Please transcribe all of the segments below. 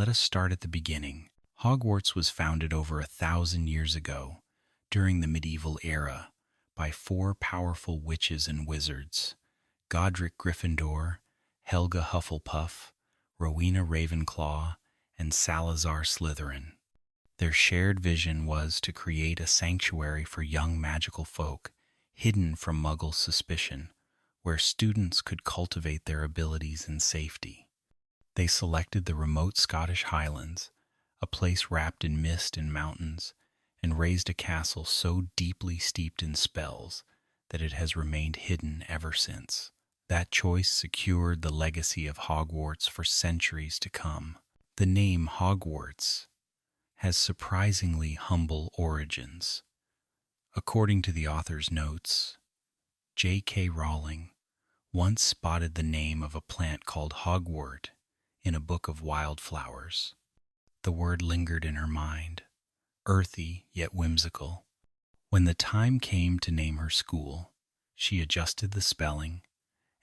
Let us start at the beginning. Hogwarts was founded over 1,000 years ago, during the medieval era, by four powerful witches and wizards: Godric Gryffindor, Helga Hufflepuff, Rowena Ravenclaw, and Salazar Slytherin. Their shared vision was to create a sanctuary for young magical folk, hidden from Muggle suspicion, where students could cultivate their abilities in safety. They selected the remote Scottish Highlands, a place wrapped in mist and mountains, and raised a castle so deeply steeped in spells that it has remained hidden ever since. That choice secured the legacy of Hogwarts for centuries to come. The name Hogwarts has surprisingly humble origins. According to the author's notes, J.K. Rowling once spotted the name of a plant called hogwort in a book of wildflowers. The word lingered in her mind, earthy yet whimsical. When the time came to name her school, she adjusted the spelling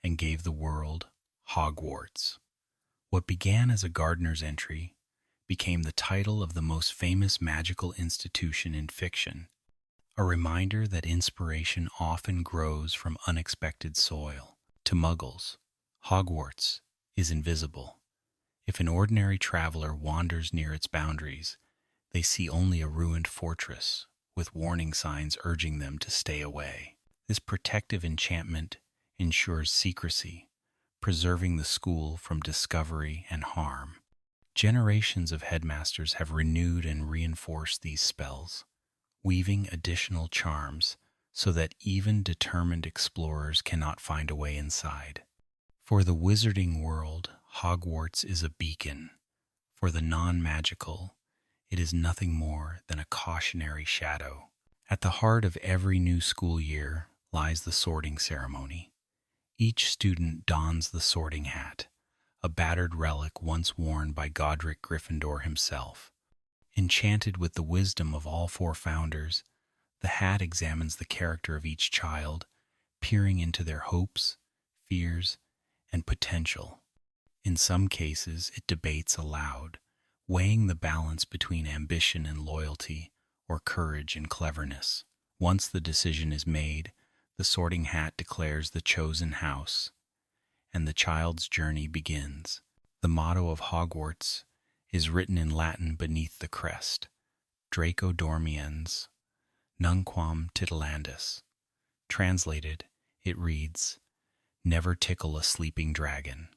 and gave the world Hogwarts. What began as a gardener's entry became the title of the most famous magical institution in fiction, a reminder that inspiration often grows from unexpected soil. To Muggles, Hogwarts is invisible. If an ordinary traveler wanders near its boundaries, they see only a ruined fortress with warning signs urging them to stay away. This protective enchantment ensures secrecy, preserving the school from discovery and harm. Generations of headmasters have renewed and reinforced these spells, weaving additional charms so that even determined explorers cannot find a way inside. For the wizarding world, Hogwarts is a beacon. For the non-magical, it is nothing more than a cautionary shadow. At the heart of every new school year lies the sorting ceremony. Each student dons the sorting hat, a battered relic once worn by Godric Gryffindor himself. Enchanted with the wisdom of all four founders, the hat examines the character of each child, peering into their hopes, fears, and potential. In some cases, it debates aloud, weighing the balance between ambition and loyalty, or courage and cleverness. Once the decision is made, the sorting hat declares the chosen house, and the child's journey begins. The motto of Hogwarts is written in Latin beneath the crest: Draco dormiens, nunquam titilandus. Translated, it reads, "Never tickle a sleeping dragon."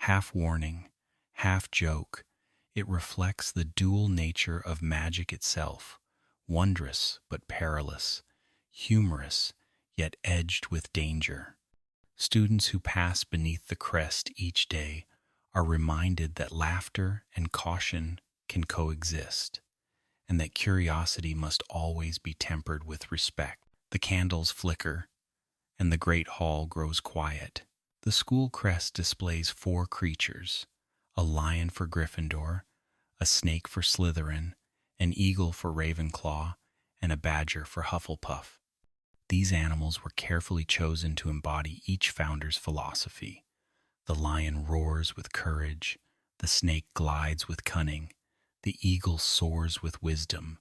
Half warning, half joke, it reflects the dual nature of magic itself, wondrous but perilous, humorous yet edged with danger. Students who pass beneath the crest each day are reminded that laughter and caution can coexist, and that curiosity must always be tempered with respect. The candles flicker, and the great hall grows quiet. The school crest displays four creatures: a lion for Gryffindor, a snake for Slytherin, an eagle for Ravenclaw, and a badger for Hufflepuff. These animals were carefully chosen to embody each founder's philosophy. The lion roars with courage, the snake glides with cunning, the eagle soars with wisdom,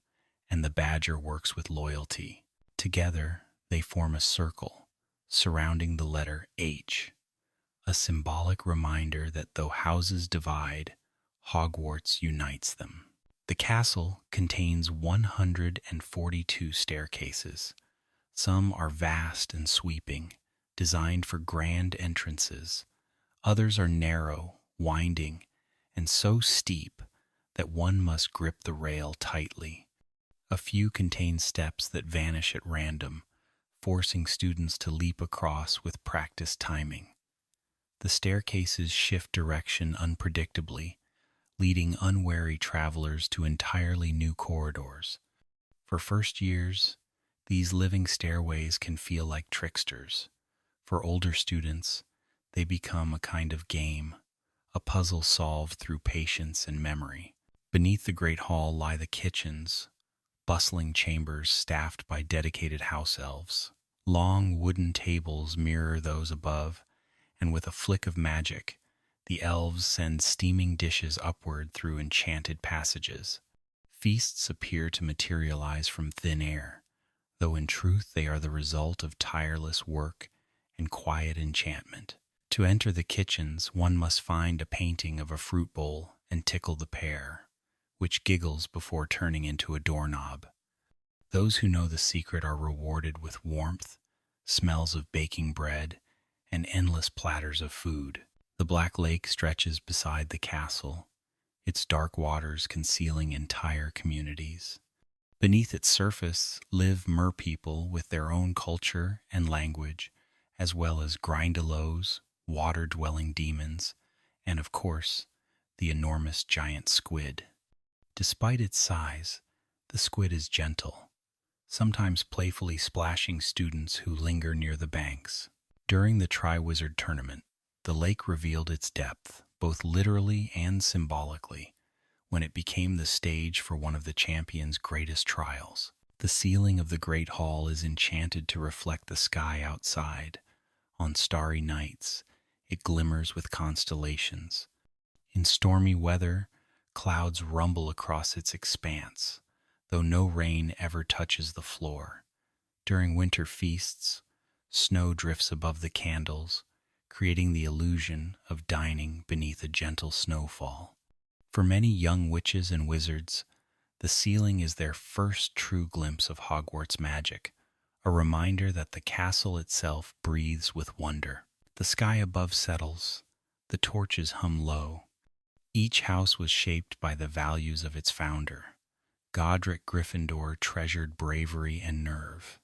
and the badger works with loyalty. Together, they form a circle surrounding the letter H, a symbolic reminder that though houses divide, Hogwarts unites them. The castle contains 142 staircases. Some are vast and sweeping, designed for grand entrances. Others are narrow, winding, and so steep that one must grip the rail tightly. A few contain steps that vanish at random, forcing students to leap across with practiced timing. The staircases shift direction unpredictably, leading unwary travelers to entirely new corridors. For first years, these living stairways can feel like tricksters. For older students, they become a kind of game, a puzzle solved through patience and memory. Beneath the great hall lie the kitchens, bustling chambers staffed by dedicated house elves. Long wooden tables mirror those above, and with a flick of magic, The elves send steaming dishes upward through enchanted passages. Feasts appear to materialize from thin air, though in truth they are the result of tireless work and quiet enchantment. To enter the kitchens, one must find a painting of a fruit bowl and tickle the pear, which giggles before turning into a doorknob. Those who know the secret are rewarded with warmth, smells of baking bread, and endless platters of food. The Black Lake stretches beside the castle, its dark waters concealing entire communities. Beneath its surface live merpeople with their own culture and language, as well as grindylows, water-dwelling demons, and of course, the enormous giant squid. Despite its size, the squid is gentle, sometimes playfully splashing students who linger near the banks. During the Triwizard Tournament, the lake revealed its depth, both literally and symbolically, when it became the stage for one of the champion's greatest trials. The ceiling of the Great Hall is enchanted to reflect the sky outside. On starry nights, it glimmers with constellations. In stormy weather, clouds rumble across its expanse, though no rain ever touches the floor. During winter feasts, snow drifts above the candles, creating the illusion of dining beneath a gentle snowfall. For many young witches and wizards, the ceiling is their first true glimpse of Hogwarts magic, a reminder that the castle itself breathes with wonder. The sky above settles, the torches hum low. Each house was shaped by the values of its founder. Godric Gryffindor treasured bravery and nerve.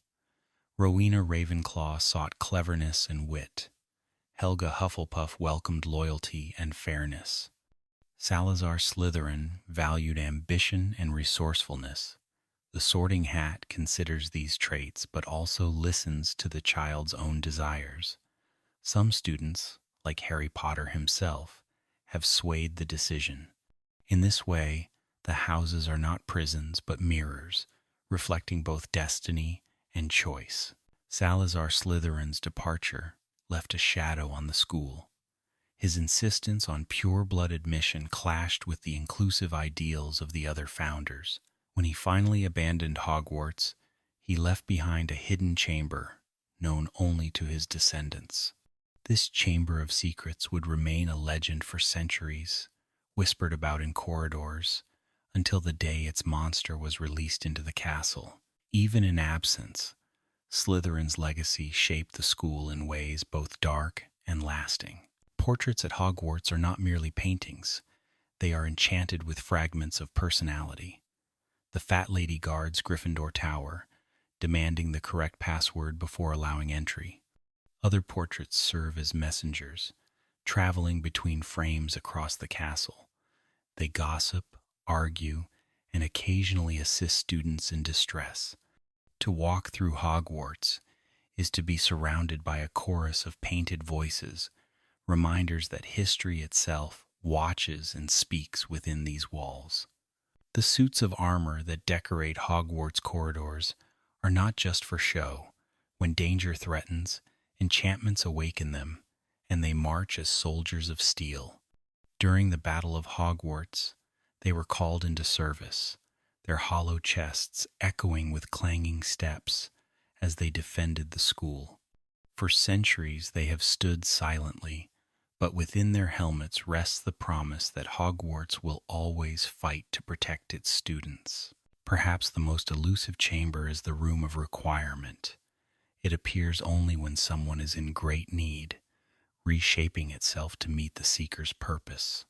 Rowena Ravenclaw sought cleverness and wit. Helga Hufflepuff welcomed loyalty and fairness. Salazar Slytherin valued ambition and resourcefulness. The Sorting Hat considers these traits but also listens to the child's own desires. Some students, like Harry Potter himself, have swayed the decision. In this way, the houses are not prisons but mirrors, reflecting both destiny and choice. Salazar Slytherin's departure left a shadow on the school. His insistence on pure-blood admission clashed with the inclusive ideals of the other founders. When he finally abandoned Hogwarts, he left behind a hidden chamber, known only to his descendants. This chamber of secrets would remain a legend for centuries, whispered about in corridors, until the day its monster was released into the castle. Even in absence, Slytherin's legacy shaped the school in ways both dark and lasting. Portraits at Hogwarts are not merely paintings. They are enchanted with fragments of personality. The fat lady guards Gryffindor Tower, demanding the correct password before allowing entry. Other portraits serve as messengers, traveling between frames across the castle. They gossip, argue, and occasionally assist students in distress. To walk through Hogwarts is to be surrounded by a chorus of painted voices, reminders that history itself watches and speaks within these walls. The suits of armor that decorate Hogwarts corridors are not just for show. When danger threatens, enchantments awaken them, and they march as soldiers of steel. During the Battle of Hogwarts, they were called into service, their hollow chests echoing with clanging steps as they defended the school. For centuries they have stood silently, but within their helmets rests the promise that Hogwarts will always fight to protect its students. Perhaps the most elusive chamber is the Room of Requirement. It appears only when someone is in great need, reshaping itself to meet the Seeker's purpose.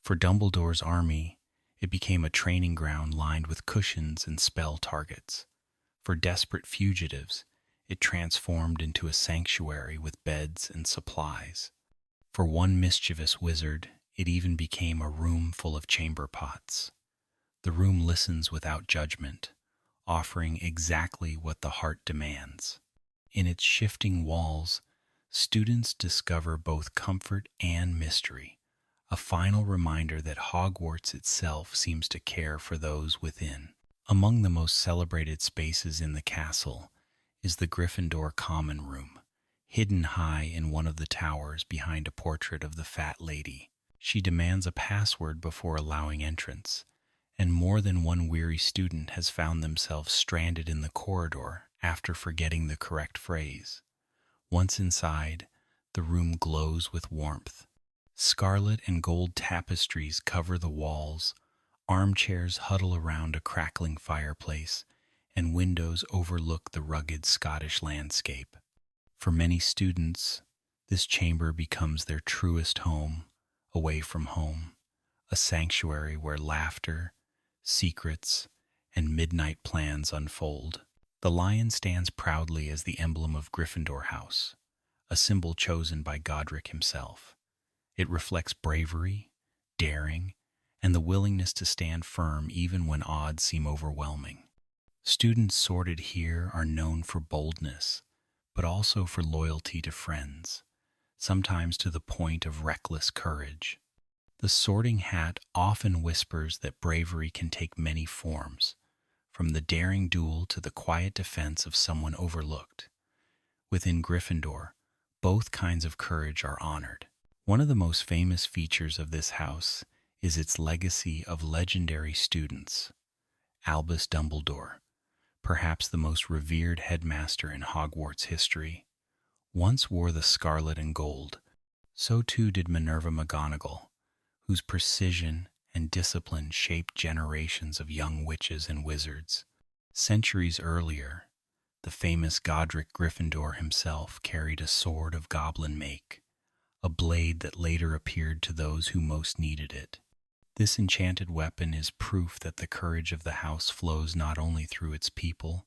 For Dumbledore's army, it became a training ground lined with cushions and spell targets. For desperate fugitives, it transformed into a sanctuary with beds and supplies. For one mischievous wizard, it even became a room full of chamber pots. The room listens without judgment, offering exactly what the heart demands. In its shifting walls, students discover both comfort and mystery, a final reminder that Hogwarts itself seems to care for those within. Among the most celebrated spaces in the castle is the Gryffindor Common Room, hidden high in one of the towers behind a portrait of the fat lady. She demands a password before allowing entrance, and more than one weary student has found themselves stranded in the corridor after forgetting the correct phrase. Once inside, the room glows with warmth. Scarlet and gold tapestries cover the walls, armchairs huddle around a crackling fireplace, and windows overlook the rugged Scottish landscape. For many students, this chamber becomes their truest home, away from home, a sanctuary where laughter, secrets, and midnight plans unfold. The lion stands proudly as the emblem of Gryffindor House, a symbol chosen by Godric himself. It reflects bravery, daring, and the willingness to stand firm even when odds seem overwhelming. Students sorted here are known for boldness, but also for loyalty to friends, sometimes to the point of reckless courage. The sorting hat often whispers that bravery can take many forms, from the daring duel to the quiet defense of someone overlooked. Within Gryffindor, both kinds of courage are honored. One of the most famous features of this house is its legacy of legendary students. Albus Dumbledore, perhaps the most revered headmaster in Hogwarts history, once wore the scarlet and gold. So too did Minerva McGonagall, whose precision and discipline shaped generations of young witches and wizards. Centuries earlier, the famous Godric Gryffindor himself carried a sword of goblin make, a blade that later appeared to those who most needed it. This enchanted weapon is proof that the courage of the house flows not only through its people,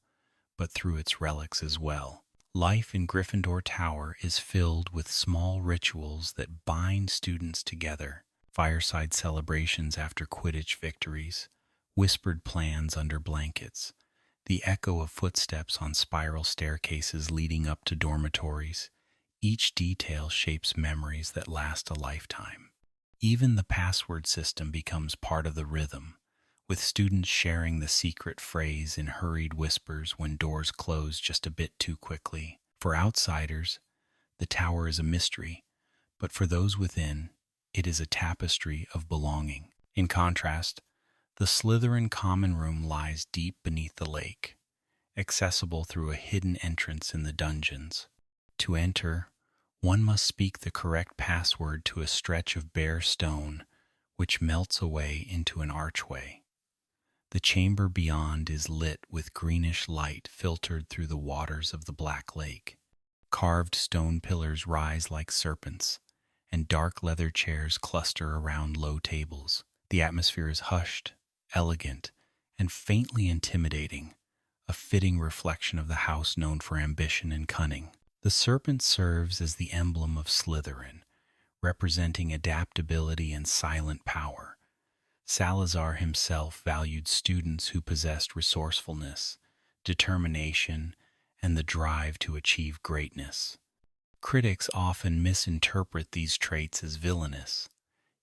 but through its relics as well. Life in Gryffindor Tower is filled with small rituals that bind students together: fireside celebrations after Quidditch victories, whispered plans under blankets, the echo of footsteps on spiral staircases leading up to dormitories. Each detail shapes memories that last a lifetime. Even the password system becomes part of the rhythm, with students sharing the secret phrase in hurried whispers when doors close just a bit too quickly. For outsiders, the tower is a mystery, but for those within, it is a tapestry of belonging. In contrast, the Slytherin common room lies deep beneath the lake, accessible through a hidden entrance in the dungeons. To enter, one must speak the correct password to a stretch of bare stone, which melts away into an archway. The chamber beyond is lit with greenish light filtered through the waters of the Black Lake. Carved stone pillars rise like serpents, and dark leather chairs cluster around low tables. The atmosphere is hushed, elegant, and faintly intimidating, a fitting reflection of the house known for ambition and cunning. The serpent serves as the emblem of Slytherin, representing adaptability and silent power. Salazar himself valued students who possessed resourcefulness, determination, and the drive to achieve greatness. Critics often misinterpret these traits as villainous,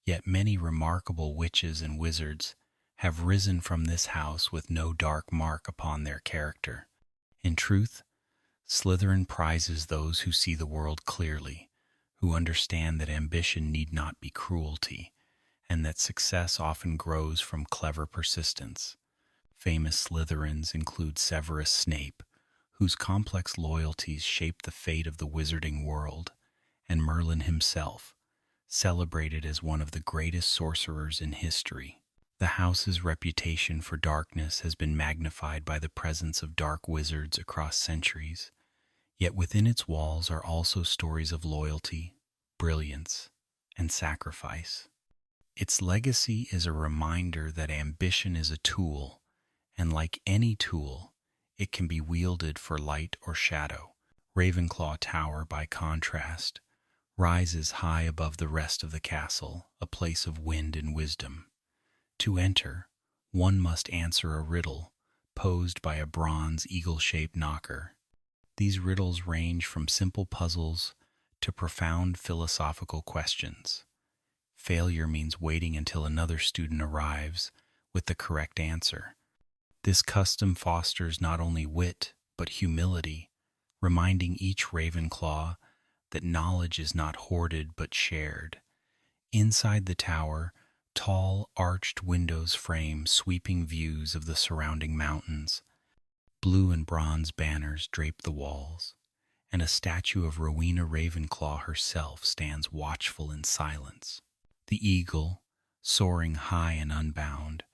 yet many remarkable witches and wizards have risen from this house with no dark mark upon their character. In truth, Slytherin prizes those who see the world clearly, who understand that ambition need not be cruelty, and that success often grows from clever persistence. Famous Slytherins include Severus Snape, whose complex loyalties shaped the fate of the wizarding world, and Merlin himself, celebrated as one of the greatest sorcerers in history. The house's reputation for darkness has been magnified by the presence of dark wizards across centuries, yet within its walls are also stories of loyalty, brilliance, and sacrifice. Its legacy is a reminder that ambition is a tool, and like any tool, it can be wielded for light or shadow. Ravenclaw Tower, by contrast, rises high above the rest of the castle, a place of wind and wisdom. To enter, one must answer a riddle posed by a bronze eagle-shaped knocker. These riddles range from simple puzzles to profound philosophical questions. Failure means waiting until another student arrives with the correct answer. This custom fosters not only wit, but humility, reminding each Ravenclaw that knowledge is not hoarded but shared. Inside the tower, tall, arched windows frame sweeping views of the surrounding mountains. Blue and bronze banners drape the walls, and a statue of Rowena Ravenclaw herself stands watchful in silence. The eagle, soaring high and unbound,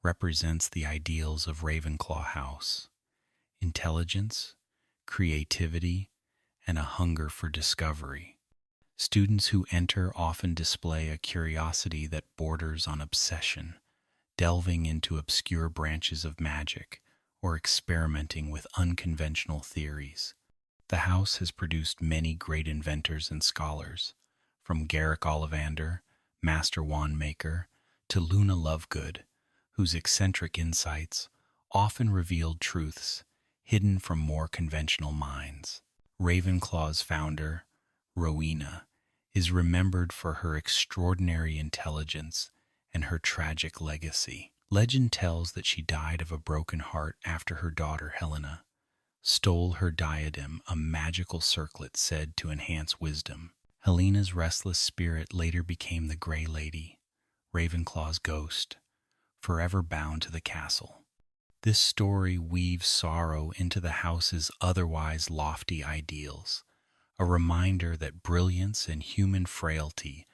represents the ideals of Ravenclaw House: intelligence, creativity, and a hunger for discovery. Students who enter often display a curiosity that borders on obsession, delving into obscure branches of magic or experimenting with unconventional theories. The house has produced many great inventors and scholars, from Garrick Ollivander, master wand maker, to Luna Lovegood, whose eccentric insights often revealed truths hidden from more conventional minds. Ravenclaw's founder, Rowena, is remembered for her extraordinary intelligence and her tragic legacy. Legend tells that she died of a broken heart after her daughter Helena stole her diadem, a magical circlet said to enhance wisdom. Helena's restless spirit later became the Grey Lady, Ravenclaw's ghost, forever bound to the castle. This story weaves sorrow into the house's otherwise lofty ideals, a reminder that brilliance and human frailty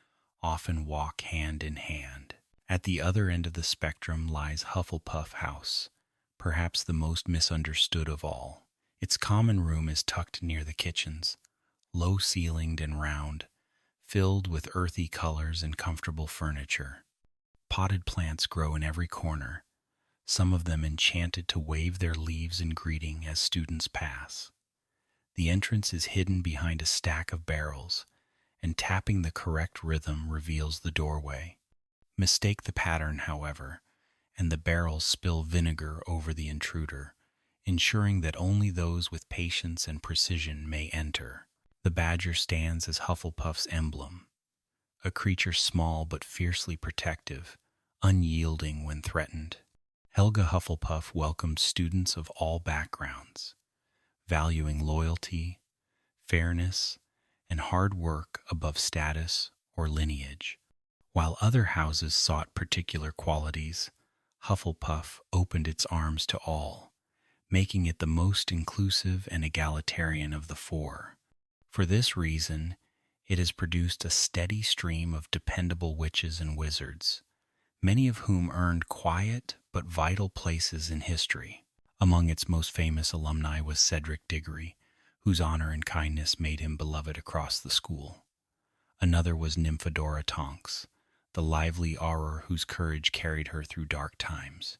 often walk hand in hand. At the other end of the spectrum lies Hufflepuff House, perhaps the most misunderstood of all. Its common room is tucked near the kitchens, low-ceilinged and round, filled with earthy colors and comfortable furniture. Potted plants grow in every corner, some of them enchanted to wave their leaves in greeting as students pass. The entrance is hidden behind a stack of barrels, and tapping the correct rhythm reveals the doorway. Mistake the pattern, however, and the barrels spill vinegar over the intruder, ensuring that only those with patience and precision may enter. The badger stands as Hufflepuff's emblem, a creature small but fiercely protective, unyielding when threatened. Helga Hufflepuff welcomes students of all backgrounds, valuing loyalty, fairness, and hard work above status or lineage. While other houses sought particular qualities, Hufflepuff opened its arms to all, making it the most inclusive and egalitarian of the four. For this reason, it has produced a steady stream of dependable witches and wizards, many of whom earned quiet but vital places in history. Among its most famous alumni was Cedric Diggory, whose honor and kindness made him beloved across the school. Another was Nymphadora Tonks, the lively Auror whose courage carried her through dark times.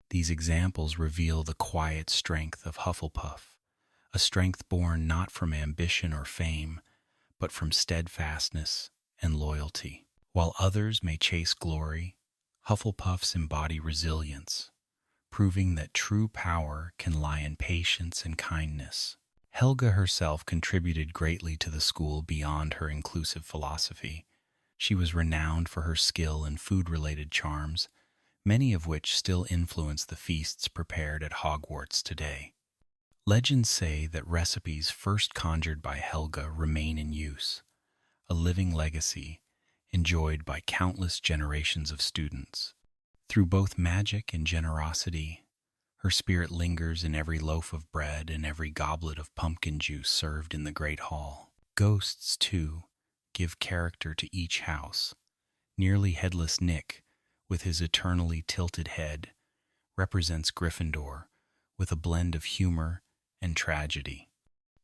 These examples reveal the quiet strength of Hufflepuff, a strength born not from ambition or fame, but from steadfastness and loyalty. While others may chase glory, Hufflepuffs embody resilience, proving that true power can lie in patience and kindness. Helga herself contributed greatly to the school beyond her inclusive philosophy. She was renowned for her skill in food-related charms, many of which still influence the feasts prepared at Hogwarts today. Legends say that recipes first conjured by Helga remain in use, a living legacy enjoyed by countless generations of students. Through both magic and generosity, her spirit lingers in every loaf of bread and every goblet of pumpkin juice served in the Great Hall. Ghosts, too, give character to each house. Nearly headless Nick, with his eternally tilted head, represents Gryffindor with a blend of humor and tragedy.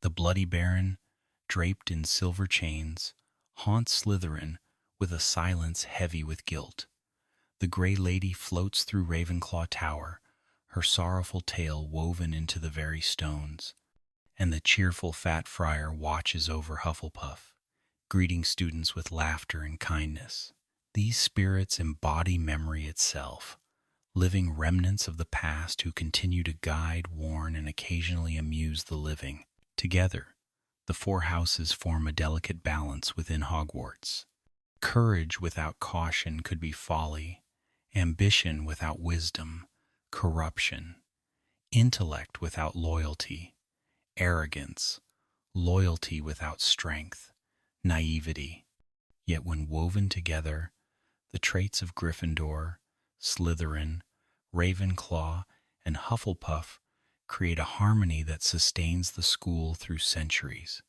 The Bloody Baron, draped in silver chains, haunts Slytherin with a silence heavy with guilt. The Grey Lady floats through Ravenclaw Tower, her sorrowful tale woven into the very stones, and the cheerful Fat Friar watches over Hufflepuff, greeting students with laughter and kindness. These spirits embody memory itself, living remnants of the past who continue to guide, warn, and occasionally amuse the living. Together, the four houses form a delicate balance within Hogwarts. Courage without caution could be folly, ambition without wisdom, corruption, intellect without loyalty, arrogance, loyalty without strength. naivety. Yet when woven together, the traits of Gryffindor, Slytherin, Ravenclaw, and Hufflepuff create a harmony that sustains the school through centuries.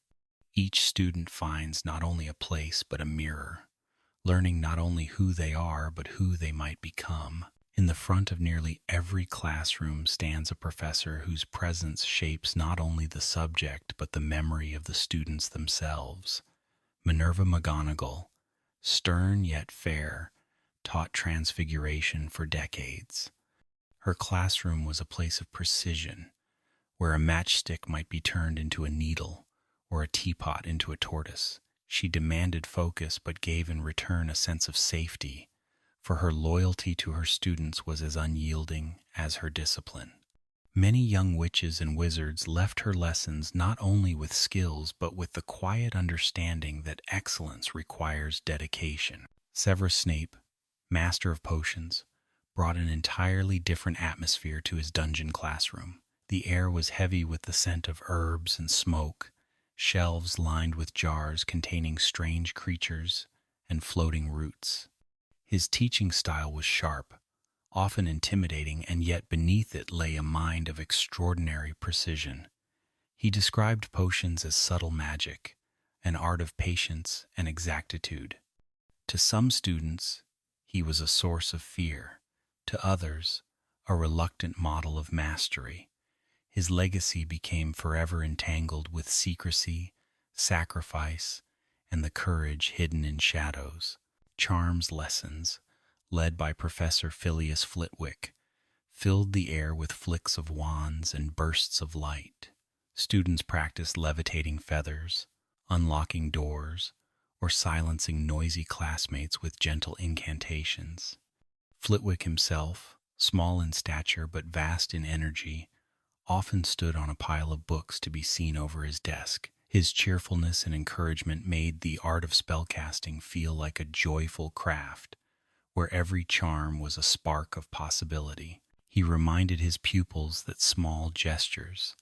Each student finds not only a place but a mirror, learning not only who they are but who they might become. In the front of nearly every classroom stands a professor whose presence shapes not only the subject but the memory of the students themselves. Minerva McGonagall, stern yet fair, taught transfiguration for decades. Her classroom was a place of precision, where a matchstick might be turned into a needle or a teapot into a tortoise. She demanded focus but gave in return a sense of safety, for her loyalty to her students was as unyielding as her discipline. Many young witches and wizards left her lessons not only with skills but with the quiet understanding that excellence requires dedication. Severus Snape, master of potions, brought an entirely different atmosphere to his dungeon classroom. The air was heavy with the scent of herbs and smoke, shelves lined with jars containing strange creatures and floating roots. His teaching style was sharp, often intimidating, and yet beneath it lay a mind of extraordinary precision. He described potions as subtle magic, an art of patience and exactitude. To some students, he was a source of fear. To others, a reluctant model of mastery. His legacy became forever entangled with secrecy, sacrifice, and the courage hidden in shadows. Charms lessons, led by Professor Phileas Flitwick, filled the air with flicks of wands and bursts of light. Students practiced levitating feathers, unlocking doors, or silencing noisy classmates with gentle incantations. Flitwick himself, small in stature but vast in energy, often stood on a pile of books to be seen over his desk. His cheerfulness and encouragement made the art of spellcasting feel like a joyful craft, where every charm was a spark of possibility. He reminded his pupils that small gestures,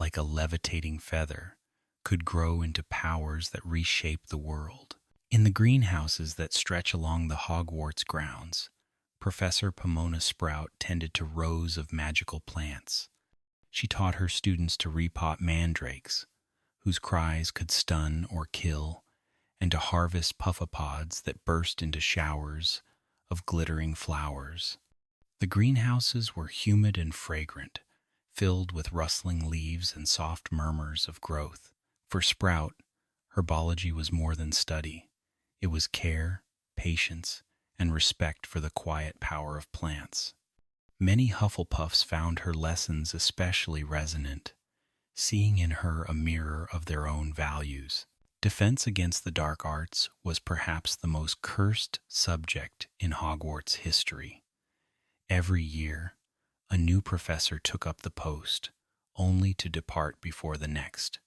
like a levitating feather, could grow into powers that reshape the world. In the greenhouses that stretch along the Hogwarts grounds, Professor Pomona Sprout tended to rows of magical plants. She taught her students to repot mandrakes, whose cries could stun or kill, and to harvest puffapods that burst into showers of glittering flowers. The greenhouses were humid and fragrant, filled with rustling leaves and soft murmurs of growth. For Sprout, herbology was more than study. It was care, patience, and respect for the quiet power of plants. Many Hufflepuffs found her lessons especially resonant, seeing in her a mirror of their own values. Defense against the dark arts was perhaps the most cursed subject in Hogwarts history. Every year, a new professor took up the post, only to depart before the next.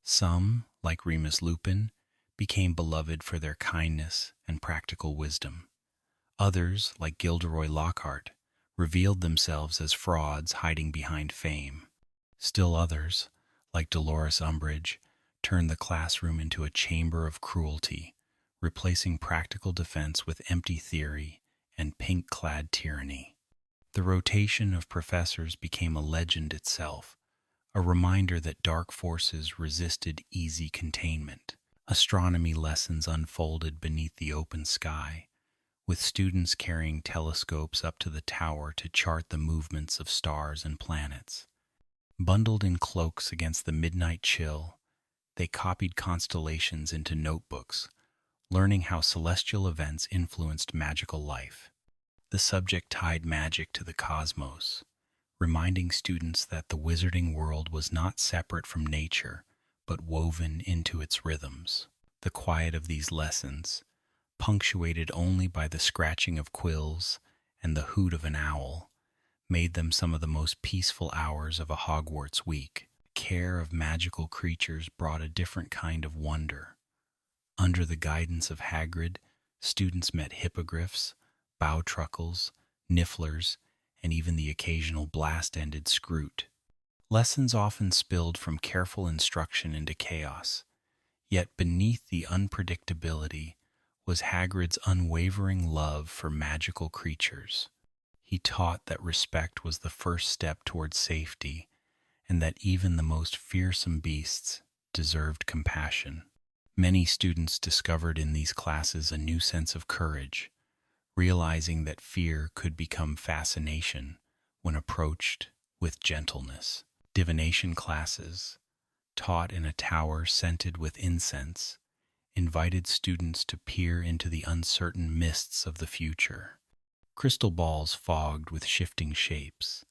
Some, like Remus Lupin, became beloved for their kindness and practical wisdom. Others, like Gilderoy Lockhart, revealed themselves as frauds hiding behind fame. Still others, like Dolores Umbridge, turned the classroom into a chamber of cruelty, replacing practical defense with empty theory and pink-clad tyranny. The rotation of professors became a legend itself, a reminder that dark forces resisted easy containment. Astronomy lessons unfolded beneath the open sky, with students carrying telescopes up to the tower to chart the movements of stars and planets. Bundled in cloaks against the midnight chill, they copied constellations into notebooks, learning how celestial events influenced magical life. The subject tied magic to the cosmos, reminding students that the wizarding world was not separate from nature, but woven into its rhythms. The quiet of these lessons, punctuated only by the scratching of quills and the hoot of an owl, made them some of the most peaceful hours of a Hogwarts week. Care of magical creatures brought a different kind of wonder. Under the guidance of Hagrid, students met hippogriffs, bowtruckles, nifflers, and even the occasional blast-ended scroot. Lessons often spilled from careful instruction into chaos, Yet beneath the unpredictability was Hagrid's unwavering love for magical creatures. He taught that respect was the first step toward safety, and that even the most fearsome beasts deserved compassion. Many students discovered in these classes a new sense of courage, realizing that fear could become fascination when approached with gentleness. Divination classes, taught in a tower scented with incense, invited students to peer into the uncertain mists of the future. Crystal balls fogged with shifting shapes,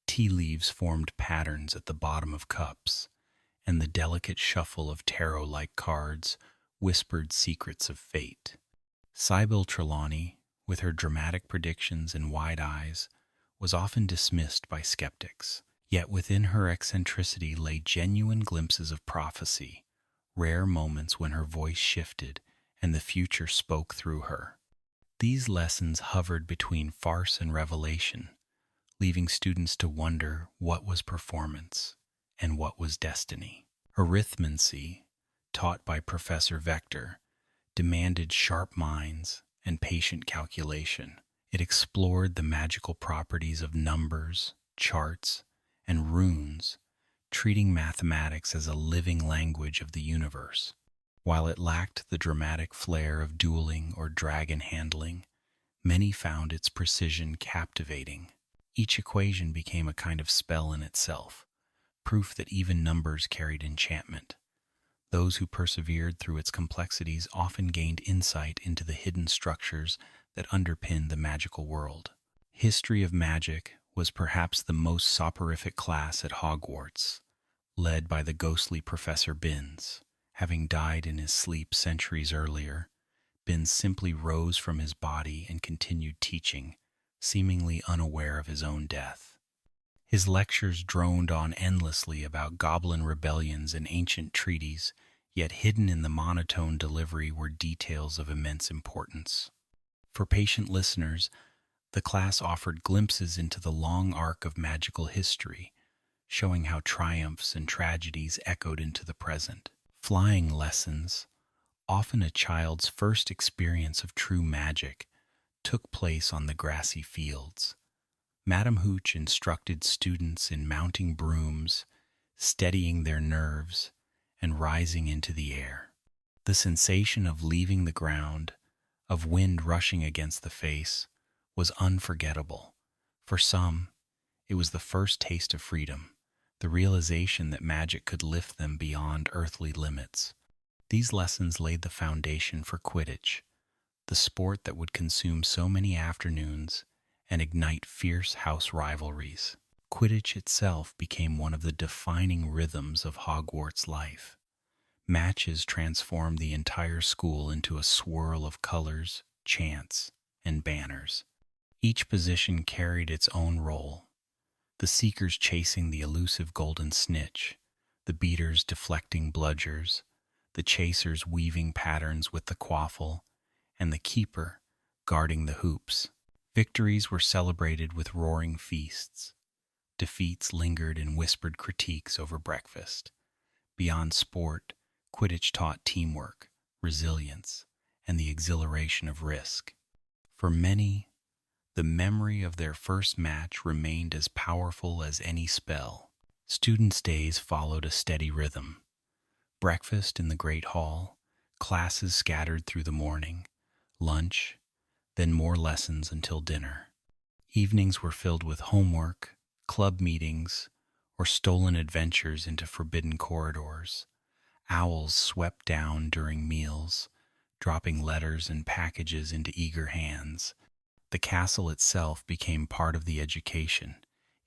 tea leaves formed patterns at the bottom of cups, and the delicate shuffle of tarot-like cards whispered secrets of fate. Sybil Trelawney, with her dramatic predictions and wide eyes, was often dismissed by skeptics. Yet within her eccentricity lay genuine glimpses of prophecy, rare moments when her voice shifted and the future spoke through her. These lessons hovered between farce and revelation, leaving students to wonder what was performance and what was destiny. Arithmancy, taught by Professor Vector, demanded sharp minds and patient calculation. It explored the magical properties of numbers, charts, and runes, treating mathematics as a living language of the universe. While it lacked the dramatic flair of dueling or dragon handling, many found its precision captivating. Each equation became a kind of spell in itself, proof that even numbers carried enchantment. Those who persevered through its complexities often gained insight into the hidden structures that underpin the magical world. History of magic was perhaps the most soporific class at Hogwarts, led by the ghostly Professor Binns. Having died in his sleep centuries earlier, Binns simply rose from his body and continued teaching, seemingly unaware of his own death. His lectures droned on endlessly about goblin rebellions and ancient treaties, yet hidden in the monotone delivery were details of immense importance. For patient listeners, the class offered glimpses into the long arc of magical history, showing how triumphs and tragedies echoed into the present. Flying lessons, often a child's first experience of true magic, took place on the grassy fields. Madame Hooch instructed students in mounting brooms, steadying their nerves, and rising into the air. The sensation of leaving the ground, of wind rushing against the face, was unforgettable. For some, it was the first taste of freedom, the realization that magic could lift them beyond earthly limits. These lessons laid the foundation for Quidditch, the sport that would consume so many afternoons and ignite fierce house rivalries. Quidditch itself became one of the defining rhythms of Hogwarts life. Matches transformed the entire school into a swirl of colors, chants, and banners. Each position carried its own role, the seekers chasing the elusive golden snitch, the beaters deflecting bludgers, the chasers weaving patterns with the quaffle, and the keeper guarding the hoops. Victories were celebrated with roaring feasts. Defeats lingered in whispered critiques over breakfast. Beyond sport, Quidditch taught teamwork, resilience, and the exhilaration of risk. For many, the memory of their first match remained as powerful as any spell. Students' days followed a steady rhythm. Breakfast in the Great Hall, classes scattered through the morning, lunch, then more lessons until dinner. Evenings were filled with homework, club meetings, or stolen adventures into forbidden corridors. Owls swept down during meals, dropping letters and packages into eager hands. The castle itself became part of the education,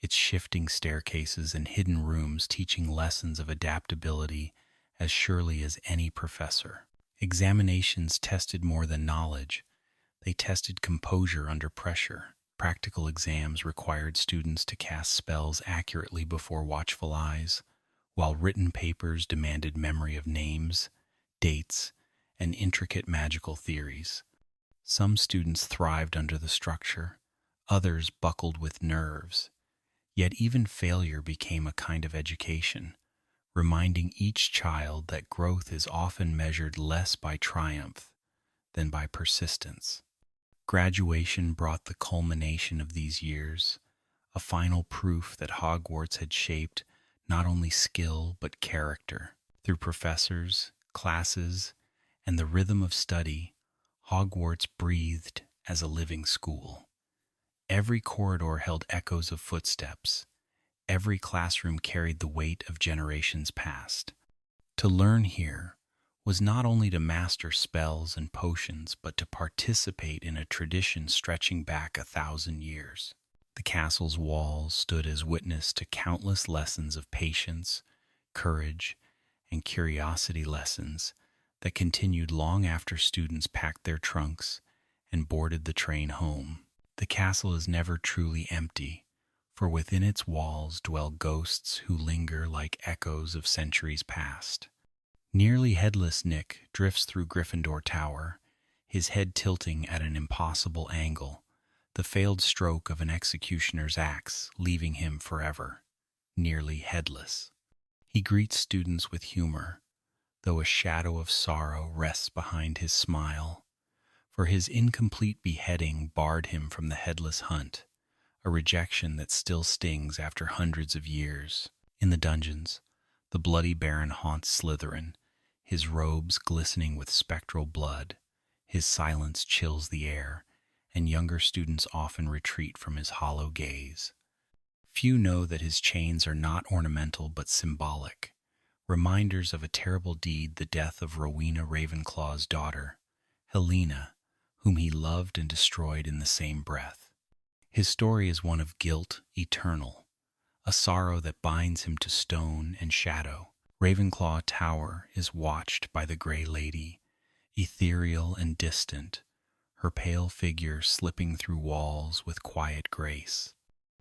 its shifting staircases and hidden rooms teaching lessons of adaptability as surely as any professor. Examinations tested more than knowledge. They tested composure under pressure. Practical exams required students to cast spells accurately before watchful eyes, while written papers demanded memory of names, dates, and intricate magical theories. Some students thrived under the structure, others buckled with nerves. Yet even failure became a kind of education, reminding each child that growth is often measured less by triumph than by persistence. Graduation brought the culmination of these years, a final proof that Hogwarts had shaped not only skill but character. Through professors, classes, and the rhythm of study, Hogwarts breathed as a living school. Every corridor held echoes of footsteps. Every classroom carried the weight of generations past. To learn here was not only to master spells and potions, but to participate in a tradition stretching back 1,000 years. The castle's walls stood as witness to countless lessons of patience, courage, and curiosity, lessons that continued long after students packed their trunks and boarded the train home. The castle is never truly empty, for within its walls dwell ghosts who linger like echoes of centuries past. Nearly headless Nick drifts through Gryffindor Tower, his head tilting at an impossible angle, the failed stroke of an executioner's axe leaving him forever nearly headless. He greets students with humor, though a shadow of sorrow rests behind his smile, for his incomplete beheading barred him from the headless hunt, a rejection that still stings after hundreds of years. In the dungeons, the bloody Baron haunts Slytherin, his robes glistening with spectral blood. His silence chills the air, and younger students often retreat from his hollow gaze. Few know that his chains are not ornamental but symbolic, reminders of a terrible deed, the death of Rowena Ravenclaw's daughter, Helena, whom he loved and destroyed in the same breath. His story is one of guilt eternal, a sorrow that binds him to stone and shadow. Ravenclaw Tower is watched by the Grey Lady, ethereal and distant, her pale figure slipping through walls with quiet grace.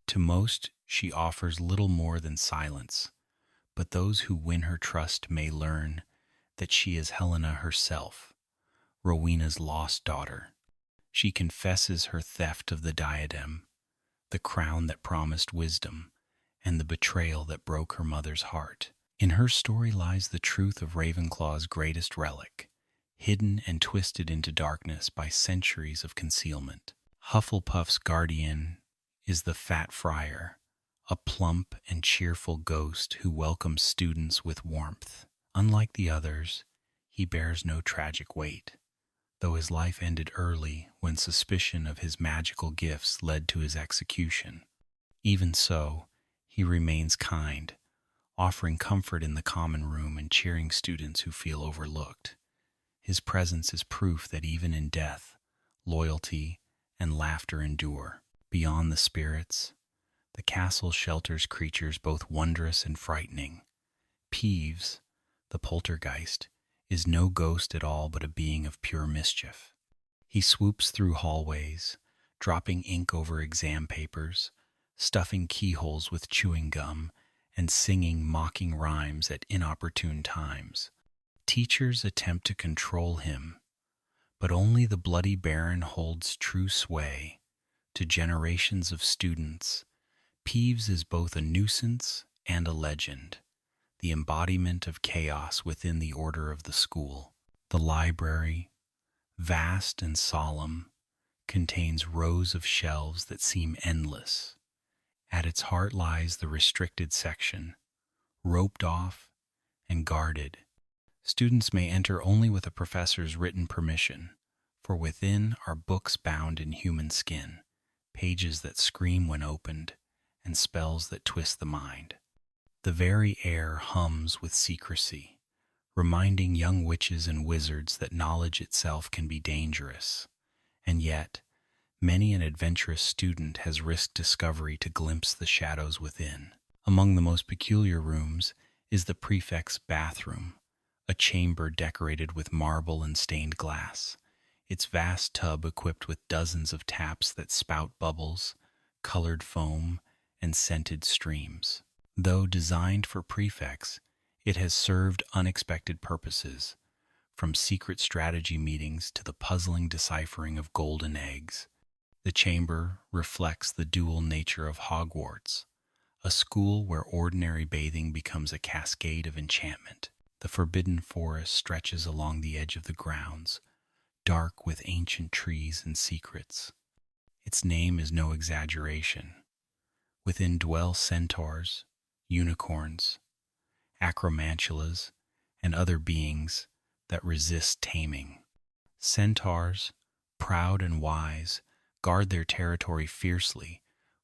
To most, she offers little more than silence, but those who win her trust may learn that she is Helena herself, Rowena's lost daughter. She confesses her theft of the diadem, the crown that promised wisdom, and the betrayal that broke her mother's heart. In her story lies the truth of Ravenclaw's greatest relic, hidden and twisted into darkness by centuries of concealment. Hufflepuff's guardian is the Fat Friar, a plump and cheerful ghost who welcomes students with warmth. Unlike the others, he bears no tragic weight, though his life ended early when suspicion of his magical gifts led to his execution. Even so, he remains kind, offering comfort in the common room and cheering students who feel overlooked. His presence is proof that even in death, loyalty and laughter endure. Beyond the spirits, the castle shelters creatures both wondrous and frightening. Peeves, the poltergeist, is no ghost at all but a being of pure mischief. He swoops through hallways, dropping ink over exam papers, stuffing keyholes with chewing gum, and singing mocking rhymes at inopportune times. Teachers attempt to control him, but only the Bloody Baron holds true sway. To generations of students, Peeves is both a nuisance and a legend, the embodiment of chaos within the order of the school. The library, vast and solemn, contains rows of shelves that seem endless. At its heart lies the restricted section, roped off and guarded. Students may enter only with a professor's written permission, for within are books bound in human skin, pages that scream when opened, and spells that twist the mind. The very air hums with secrecy, reminding young witches and wizards that knowledge itself can be dangerous. And yet, many an adventurous student has risked discovery to glimpse the shadows within. Among the most peculiar rooms is the prefect's bathroom, a chamber decorated with marble and stained glass, its vast tub equipped with dozens of taps that spout bubbles, colored foam, and scented streams. Though designed for prefects, it has served unexpected purposes, from secret strategy meetings to the puzzling deciphering of golden eggs. The chamber reflects the dual nature of Hogwarts, a school where ordinary bathing becomes a cascade of enchantment. The forbidden forest stretches along the edge of the grounds, dark with ancient trees and secrets. Its name is no exaggeration. Within dwell centaurs, unicorns, acromantulas, and other beings that resist taming. Centaurs, proud and wise, guard their territory fiercely,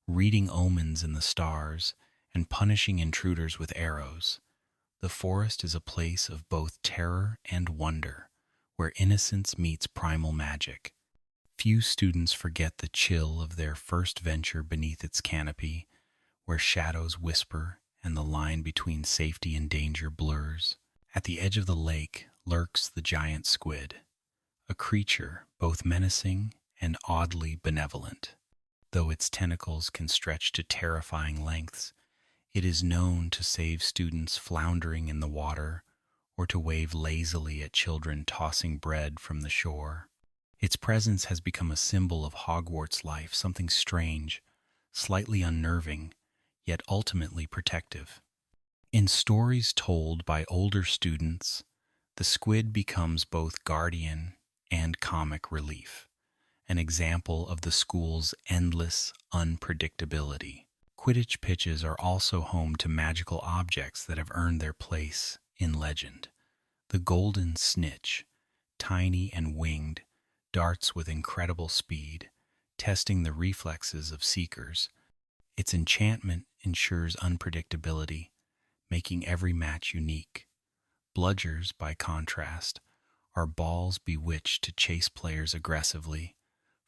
reading omens in the stars and punishing intruders with arrows. The forest is a place of both terror and wonder, where innocence meets primal magic. Few students forget the chill of their first venture beneath its canopy, where shadows whisper and the line between safety and danger blurs. At the edge of the lake lurks the giant squid, a creature both menacing and oddly benevolent. Though its tentacles can stretch to terrifying lengths, it is known to save students floundering in the water or to wave lazily at children tossing bread from the shore. Its presence has become a symbol of Hogwarts life, something strange, slightly unnerving, yet ultimately protective. In stories told by older students, the squid becomes both guardian and comic relief, an example of the school's endless unpredictability. Quidditch pitches are also home to magical objects that have earned their place in legend. The golden snitch, tiny and winged, darts with incredible speed, testing the reflexes of seekers. Its enchantment ensures unpredictability, making every match unique. Bludgers, by contrast, are balls bewitched to chase players aggressively,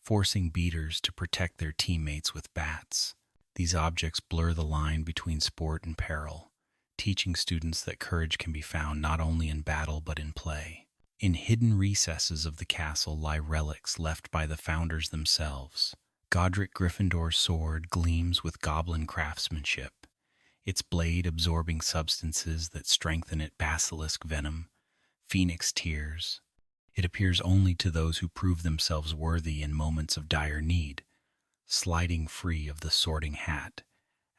forcing beaters to protect their teammates with bats. These objects blur the line between sport and peril, teaching students that courage can be found not only in battle but in play. In hidden recesses of the castle lie relics left by the founders themselves. Godric Gryffindor's sword gleams with goblin craftsmanship, its blade absorbing substances that strengthen it basilisk venom, phoenix tears. It appears only to those who prove themselves worthy in moments of dire need, sliding free of the sorting hat,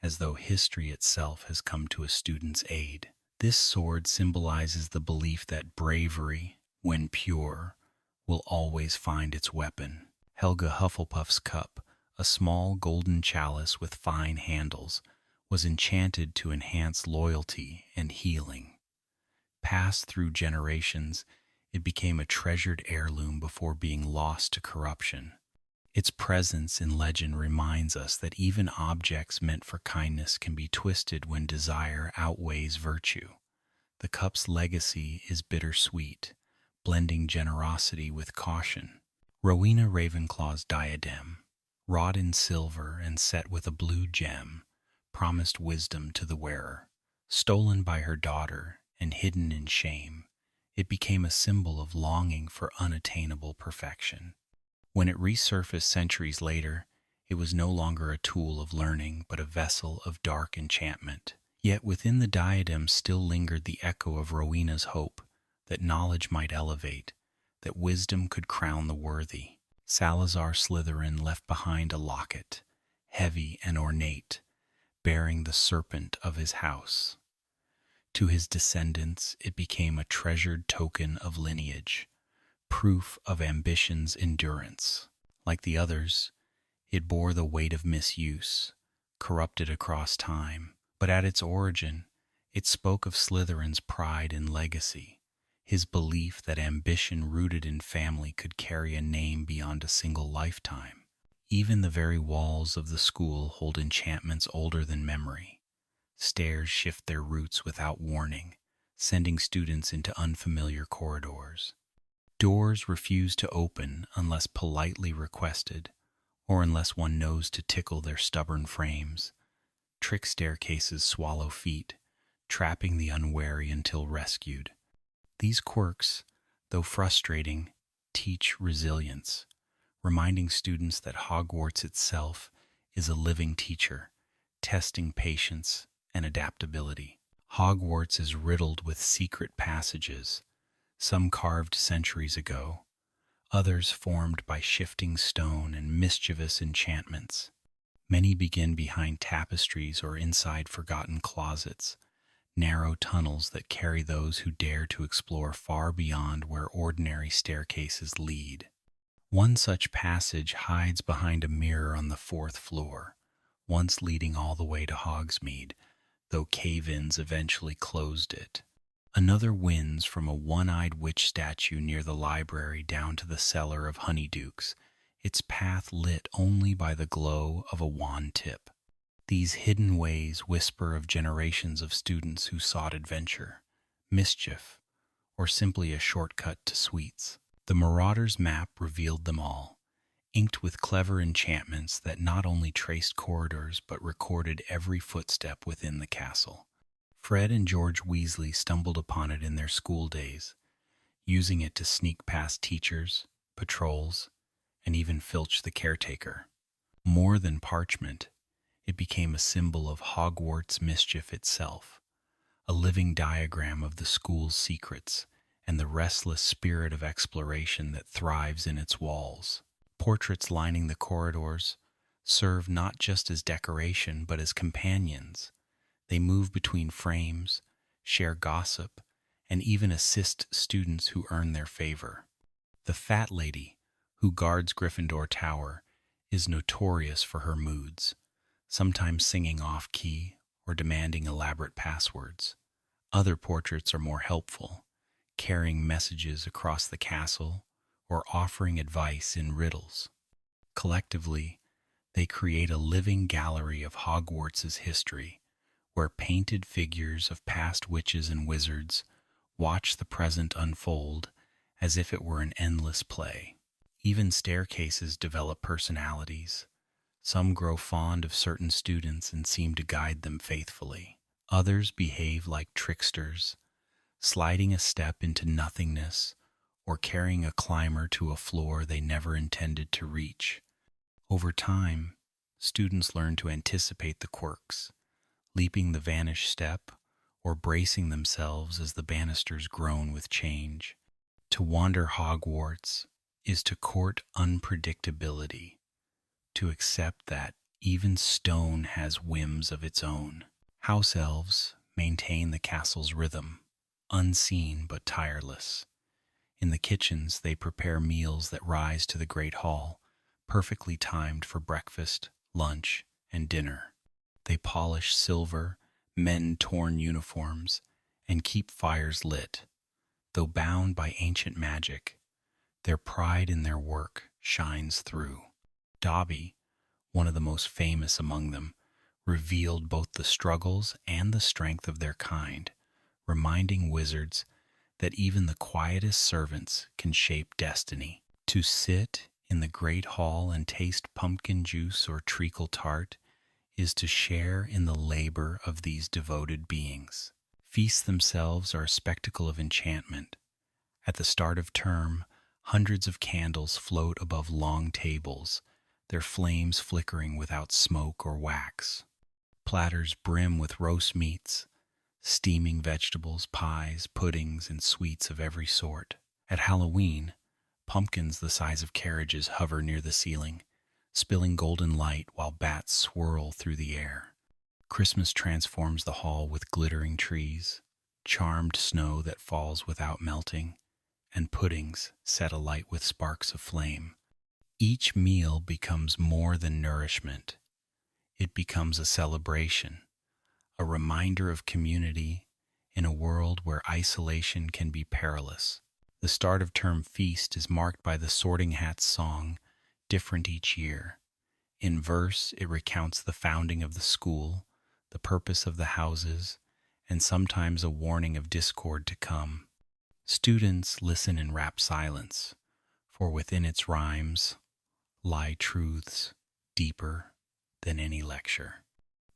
as though history itself has come to a student's aid. This sword symbolizes the belief that bravery, when pure, will always find its weapon. Helga Hufflepuff's cup, a small golden chalice with fine handles, was enchanted to enhance loyalty and healing. Passed through generations, it became a treasured heirloom before being lost to corruption. Its presence in legend reminds us that even objects meant for kindness can be twisted when desire outweighs virtue. The cup's legacy is bittersweet, blending generosity with caution. Rowena Ravenclaw's diadem, wrought in silver and set with a blue gem, promised wisdom to the wearer. Stolen by her daughter and hidden in shame, it became a symbol of longing for unattainable perfection. When it resurfaced centuries later, it was no longer a tool of learning but a vessel of dark enchantment. Yet within the diadem still lingered the echo of Rowena's hope that knowledge might elevate, that wisdom could crown the worthy. Salazar Slytherin left behind a locket, heavy and ornate, bearing the serpent of his house. To his descendants, it became a treasured token of lineage, proof of ambition's endurance. Like the others, it bore the weight of misuse, corrupted across time. But at its origin, it spoke of Slytherin's pride and legacy, his belief that ambition rooted in family could carry a name beyond a single lifetime. Even the very walls of the school hold enchantments older than memory. Stairs shift their roots without warning, sending students into unfamiliar corridors. Doors refuse to open unless politely requested, or unless one knows to tickle their stubborn frames. Trick staircases swallow feet, trapping the unwary until rescued. These quirks, though frustrating, teach resilience, reminding students that Hogwarts itself is a living teacher, testing patience and adaptability. Hogwarts is riddled with secret passages, some carved centuries ago, others formed by shifting stone and mischievous enchantments. Many begin behind tapestries or inside forgotten closets, narrow tunnels that carry those who dare to explore far beyond where ordinary staircases lead. One such passage hides behind a mirror on the fourth floor, once leading all the way to Hogsmeade, though cave-ins eventually closed it. Another winds from a one-eyed witch statue near the library down to the cellar of Honeydukes, its path lit only by the glow of a wand tip. These hidden ways whisper of generations of students who sought adventure, mischief, or simply a shortcut to sweets. The Marauder's map revealed them all, inked with clever enchantments that not only traced corridors but recorded every footstep within the castle. Fred and George Weasley stumbled upon it in their school days, using it to sneak past teachers, patrols, and even Filch the caretaker. More than parchment, it became a symbol of Hogwarts mischief itself, a living diagram of the school's secrets and the restless spirit of exploration that thrives in its walls. Portraits lining the corridors serve not just as decoration but as companions. They move between frames, share gossip, and even assist students who earn their favor. The Fat Lady, who guards Gryffindor Tower, is notorious for her moods, sometimes singing off-key or demanding elaborate passwords. Other portraits are more helpful, carrying messages across the castle or offering advice in riddles. Collectively, they create a living gallery of Hogwarts' history, where painted figures of past witches and wizards watch the present unfold as if it were an endless play. Even staircases develop personalities. Some grow fond of certain students and seem to guide them faithfully. Others behave like tricksters, sliding a step into nothingness or carrying a climber to a floor they never intended to reach. Over time, students learn to anticipate the quirks, leaping the vanished step or bracing themselves as the banisters groan with change. To wander Hogwarts is to court unpredictability, to accept that even stone has whims of its own. House elves maintain the castle's rhythm, unseen but tireless. In the kitchens, they prepare meals that rise to the Great Hall, perfectly timed for breakfast, lunch, and dinner. They polish silver, mend torn uniforms, and keep fires lit. Though bound by ancient magic, their pride in their work shines through. Dobby, one of the most famous among them, revealed both the struggles and the strength of their kind, reminding wizards that even the quietest servants can shape destiny. To sit in the great hall and taste pumpkin juice or treacle tart is to share in the labor of these devoted beings. Feasts themselves are a spectacle of enchantment. At the start of term, hundreds of candles float above long tables, their flames flickering without smoke or wax. Platters brim with roast meats, steaming vegetables, pies, puddings, and sweets of every sort. At Halloween, pumpkins the size of carriages hover near the ceiling, spilling golden light while bats swirl through the air. Christmas transforms the hall with glittering trees, charmed snow that falls without melting, and puddings set alight with sparks of flame. Each meal becomes more than nourishment. It becomes a celebration, a reminder of community in a world where isolation can be perilous. The start of term feast is marked by the Sorting Hat's song, different each year. In verse, it recounts the founding of the school, the purpose of the houses, and sometimes a warning of discord to come. Students listen in rapt silence, for within its rhymes lie truths deeper than any lecture.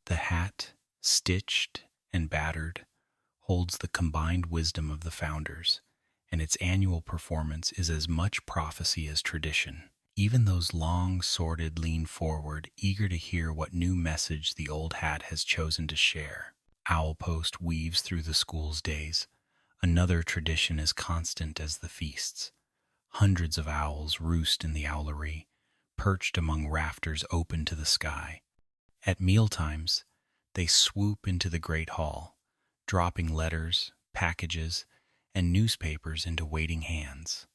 The hat, stitched and battered, holds the combined wisdom of the founders, and its annual performance is as much prophecy as tradition. Even those long-sworded lean forward, eager to hear what new message the old hat has chosen to share. Owlpost weaves through the school's days, another tradition as constant as the feasts. Hundreds of owls roost in the owlery, perched among rafters open to the sky. At mealtimes, they swoop into the great hall, dropping letters, packages, and newspapers into waiting hands.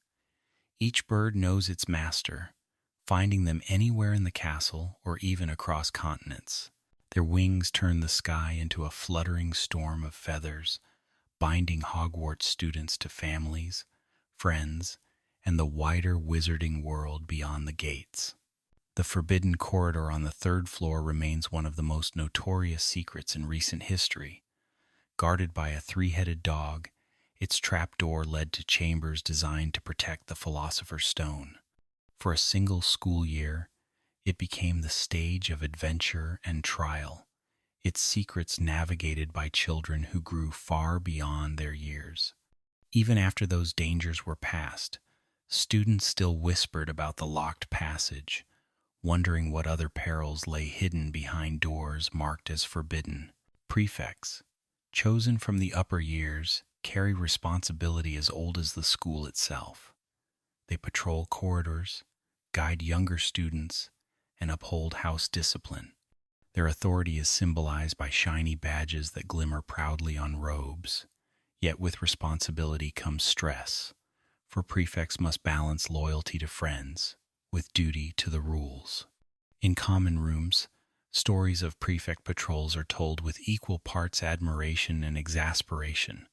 Each bird knows its master, finding them anywhere in the castle or even across continents. Their wings turn the sky into a fluttering storm of feathers, binding Hogwarts students to families, friends, and the wider wizarding world beyond the gates. The forbidden corridor on the third floor remains one of the most notorious secrets in recent history. Guarded by a three-headed dog, its trapdoor led to chambers designed to protect the Philosopher's Stone. For a single school year, it became the stage of adventure and trial, its secrets navigated by children who grew far beyond their years. Even after those dangers were past, students still whispered about the locked passage, wondering what other perils lay hidden behind doors marked as forbidden. Prefects, chosen from the upper years, carry responsibility as old as the school itself. They patrol corridors, guide younger students, and uphold house discipline. Their authority is symbolized by shiny badges that glimmer proudly on robes. Yet with responsibility comes stress, for prefects must balance loyalty to friends with duty to the rules. In common rooms, stories of prefect patrols are told with equal parts admiration and exasperation,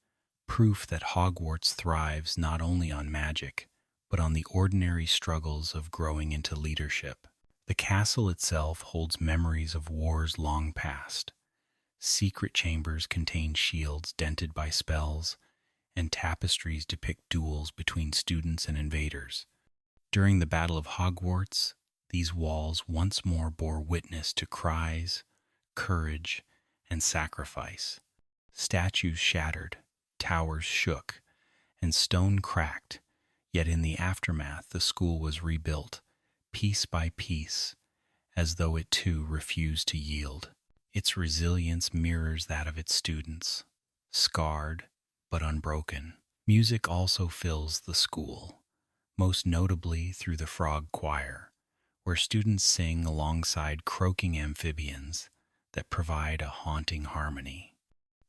proof that Hogwarts thrives not only on magic, but on the ordinary struggles of growing into leadership. The castle itself holds memories of wars long past. Secret chambers contain shields dented by spells, and tapestries depict duels between students and invaders. During the Battle of Hogwarts, these walls once more bore witness to cries, courage, and sacrifice. Statues shattered, towers shook, and stone cracked, yet in the aftermath the school was rebuilt, piece by piece, as though it too refused to yield. Its resilience mirrors that of its students, scarred but unbroken. Music also fills the school, most notably through the Frog Choir, where students sing alongside croaking amphibians that provide a haunting harmony.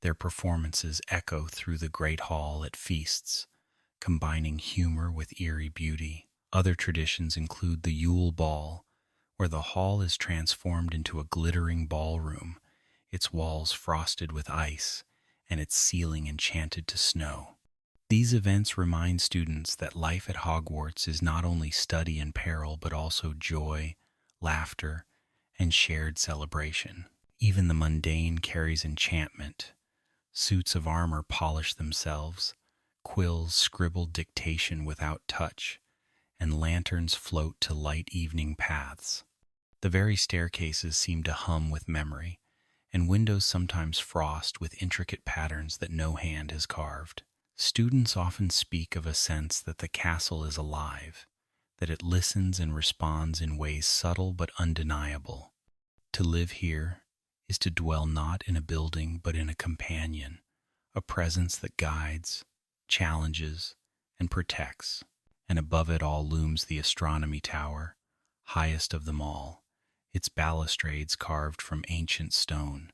Their performances echo through the Great Hall at feasts, combining humor with eerie beauty. Other traditions include the Yule Ball, where the hall is transformed into a glittering ballroom, its walls frosted with ice and its ceiling enchanted to snow. These events remind students that life at Hogwarts is not only study and peril, but also joy, laughter, and shared celebration. Even the mundane carries enchantment. Suits of armor polish themselves, quills scribble dictation without touch, and lanterns float to light evening paths. The very staircases seem to hum with memory, and windows sometimes frost with intricate patterns that no hand has carved. Students often speak of a sense that the castle is alive, that it listens and responds in ways subtle but undeniable. To live here is to dwell not in a building but in a companion, a presence that guides, challenges, and protects. And above it all looms the astronomy tower, highest of them all, its balustrades carved from ancient stone.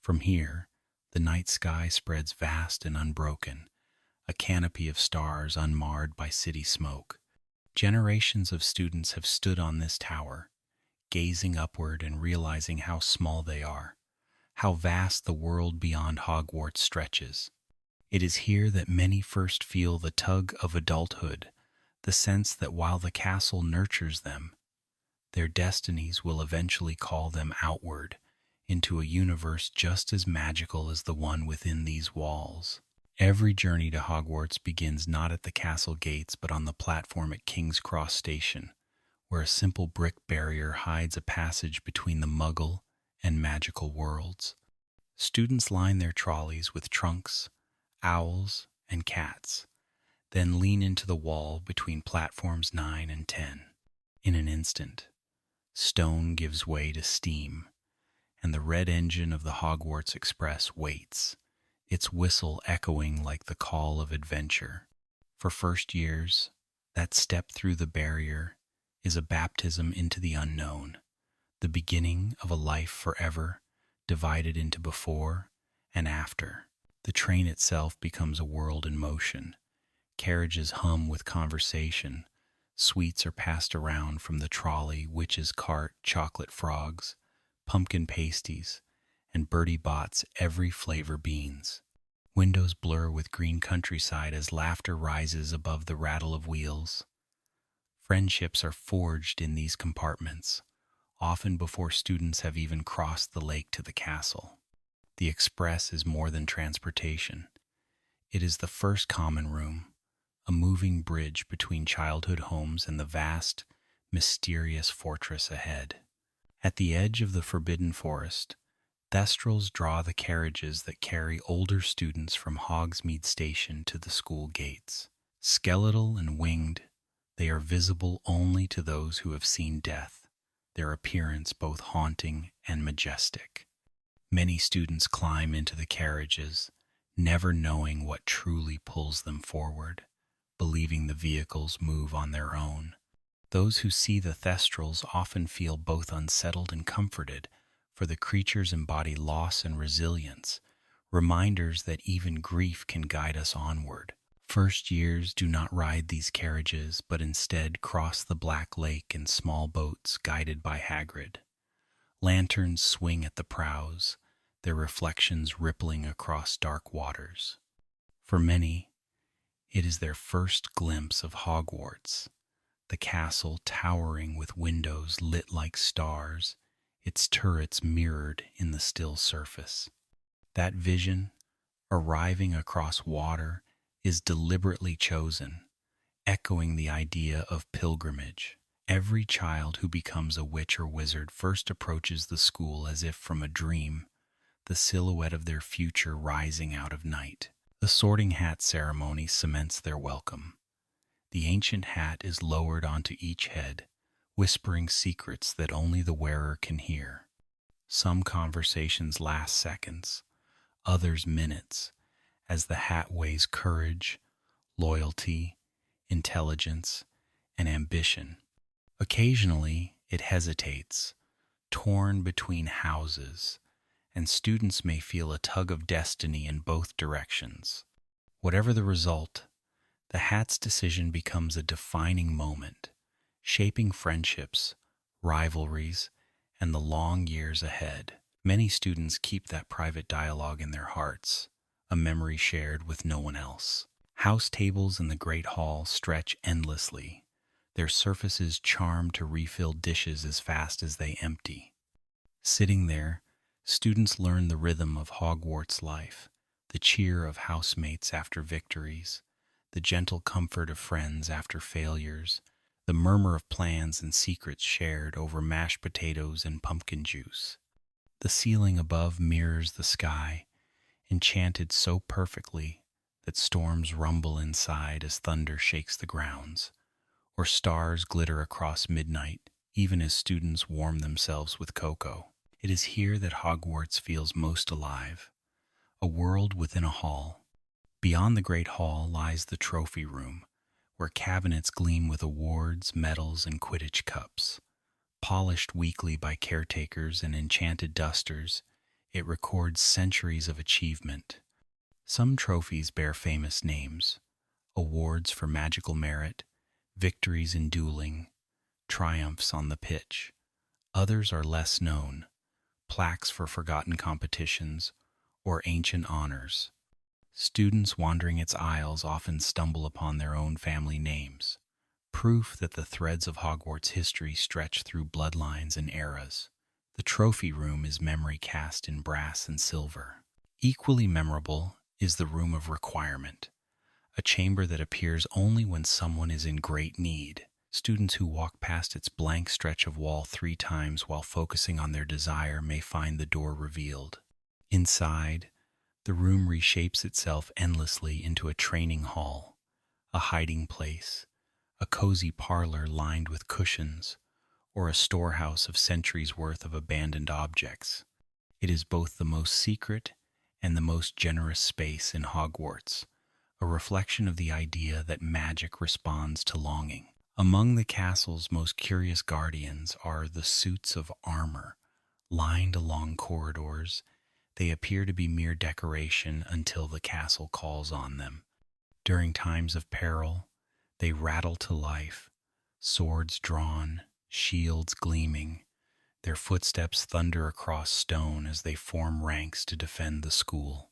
From here, the night sky spreads vast and unbroken, a canopy of stars unmarred by city smoke. Generations of students have stood on this tower, gazing upward and realizing how small they are, how vast the world beyond Hogwarts stretches. It is here that many first feel the tug of adulthood, the sense that while the castle nurtures them, their destinies will eventually call them outward into a universe just as magical as the one within these walls. Every journey to Hogwarts begins not at the castle gates but on the platform at King's Cross Station, where a simple brick barrier hides a passage between the Muggle and magical worlds. Students line their trolleys with trunks, owls, and cats, then lean into the wall between platforms 9 and 10. In an instant, stone gives way to steam, and the red engine of the Hogwarts Express waits, its whistle echoing like the call of adventure. For first years, that step through the barrier is a baptism into the unknown. the beginning of a life forever, divided into before and after. The train itself becomes a world in motion. Carriages hum with conversation. Sweets are passed around from the trolley, witch's cart, chocolate frogs, pumpkin pasties, and Bertie Bott's every flavor beans. Windows blur with green countryside as laughter rises above the rattle of wheels. Friendships are forged in these compartments, often before students have even crossed the lake to the castle. The express is more than transportation. It is the first common room, a moving bridge between childhood homes and the vast, mysterious fortress ahead. At the edge of the forbidden forest, thestrals draw the carriages that carry older students from Hogsmeade Station to the school gates. Skeletal and winged, they are visible only to those who have seen death, their appearance both haunting and majestic. Many students climb into the carriages, never knowing what truly pulls them forward, believing the vehicles move on their own. Those who see the thestrals often feel both unsettled and comforted, for the creatures embody loss and resilience, reminders that even grief can guide us onward. First years do not ride these carriages, but instead cross the Black Lake in small boats guided by Hagrid. Lanterns swing at the prows, their reflections rippling across dark waters. For many, it is their first glimpse of Hogwarts, the castle towering with windows lit like stars, its turrets mirrored in the still surface. That vision, arriving across water, is deliberately chosen, echoing the idea of pilgrimage. Every child who becomes a witch or wizard first approaches the school as if from a dream, the silhouette of their future rising out of night. The sorting hat ceremony cements their welcome. The ancient hat is lowered onto each head, whispering secrets that only the wearer can hear. Some conversations last seconds, others minutes, as the hat weighs courage, loyalty, intelligence, and ambition. Occasionally, it hesitates, torn between houses, and students may feel a tug of destiny in both directions. Whatever the result, the hat's decision becomes a defining moment, shaping friendships, rivalries, and the long years ahead. Many students keep that private dialogue in their hearts, a memory shared with no one else. House tables in the Great Hall stretch endlessly, their surfaces charmed to refill dishes as fast as they empty. Sitting there, students learn the rhythm of Hogwarts life, the cheer of housemates after victories, the gentle comfort of friends after failures, the murmur of plans and secrets shared over mashed potatoes and pumpkin juice. The ceiling above mirrors the sky, enchanted so perfectly that storms rumble inside as thunder shakes the grounds, or stars glitter across midnight even as students warm themselves with cocoa. It is here that Hogwarts feels most alive, a world within a hall. Beyond the Great Hall lies the trophy room, where cabinets gleam with awards, medals, and Quidditch cups. Polished weekly by caretakers and enchanted dusters, it records centuries of achievement. Some trophies bear famous names: awards for magical merit, victories in dueling, triumphs on the pitch. Others are less known, plaques for forgotten competitions, or ancient honors. Students wandering its aisles often stumble upon their own family names, proof that the threads of Hogwarts history stretch through bloodlines and eras. The trophy room is memory cast in brass and silver. Equally memorable is the Room of Requirement, a chamber that appears only when someone is in great need. Students who walk past its blank stretch of wall 3 times while focusing on their desire may find the door revealed. Inside, the room reshapes itself endlessly into a training hall, a hiding place, a cozy parlor lined with cushions, or a storehouse of centuries' worth of abandoned objects. It is both the most secret and the most generous space in Hogwarts, a reflection of the idea that magic responds to longing. Among the castle's most curious guardians are the suits of armor, lined along corridors. They appear to be mere decoration until the castle calls on them. During times of peril, they rattle to life, swords drawn, shields gleaming. Their footsteps thunder across stone as they form ranks to defend the school.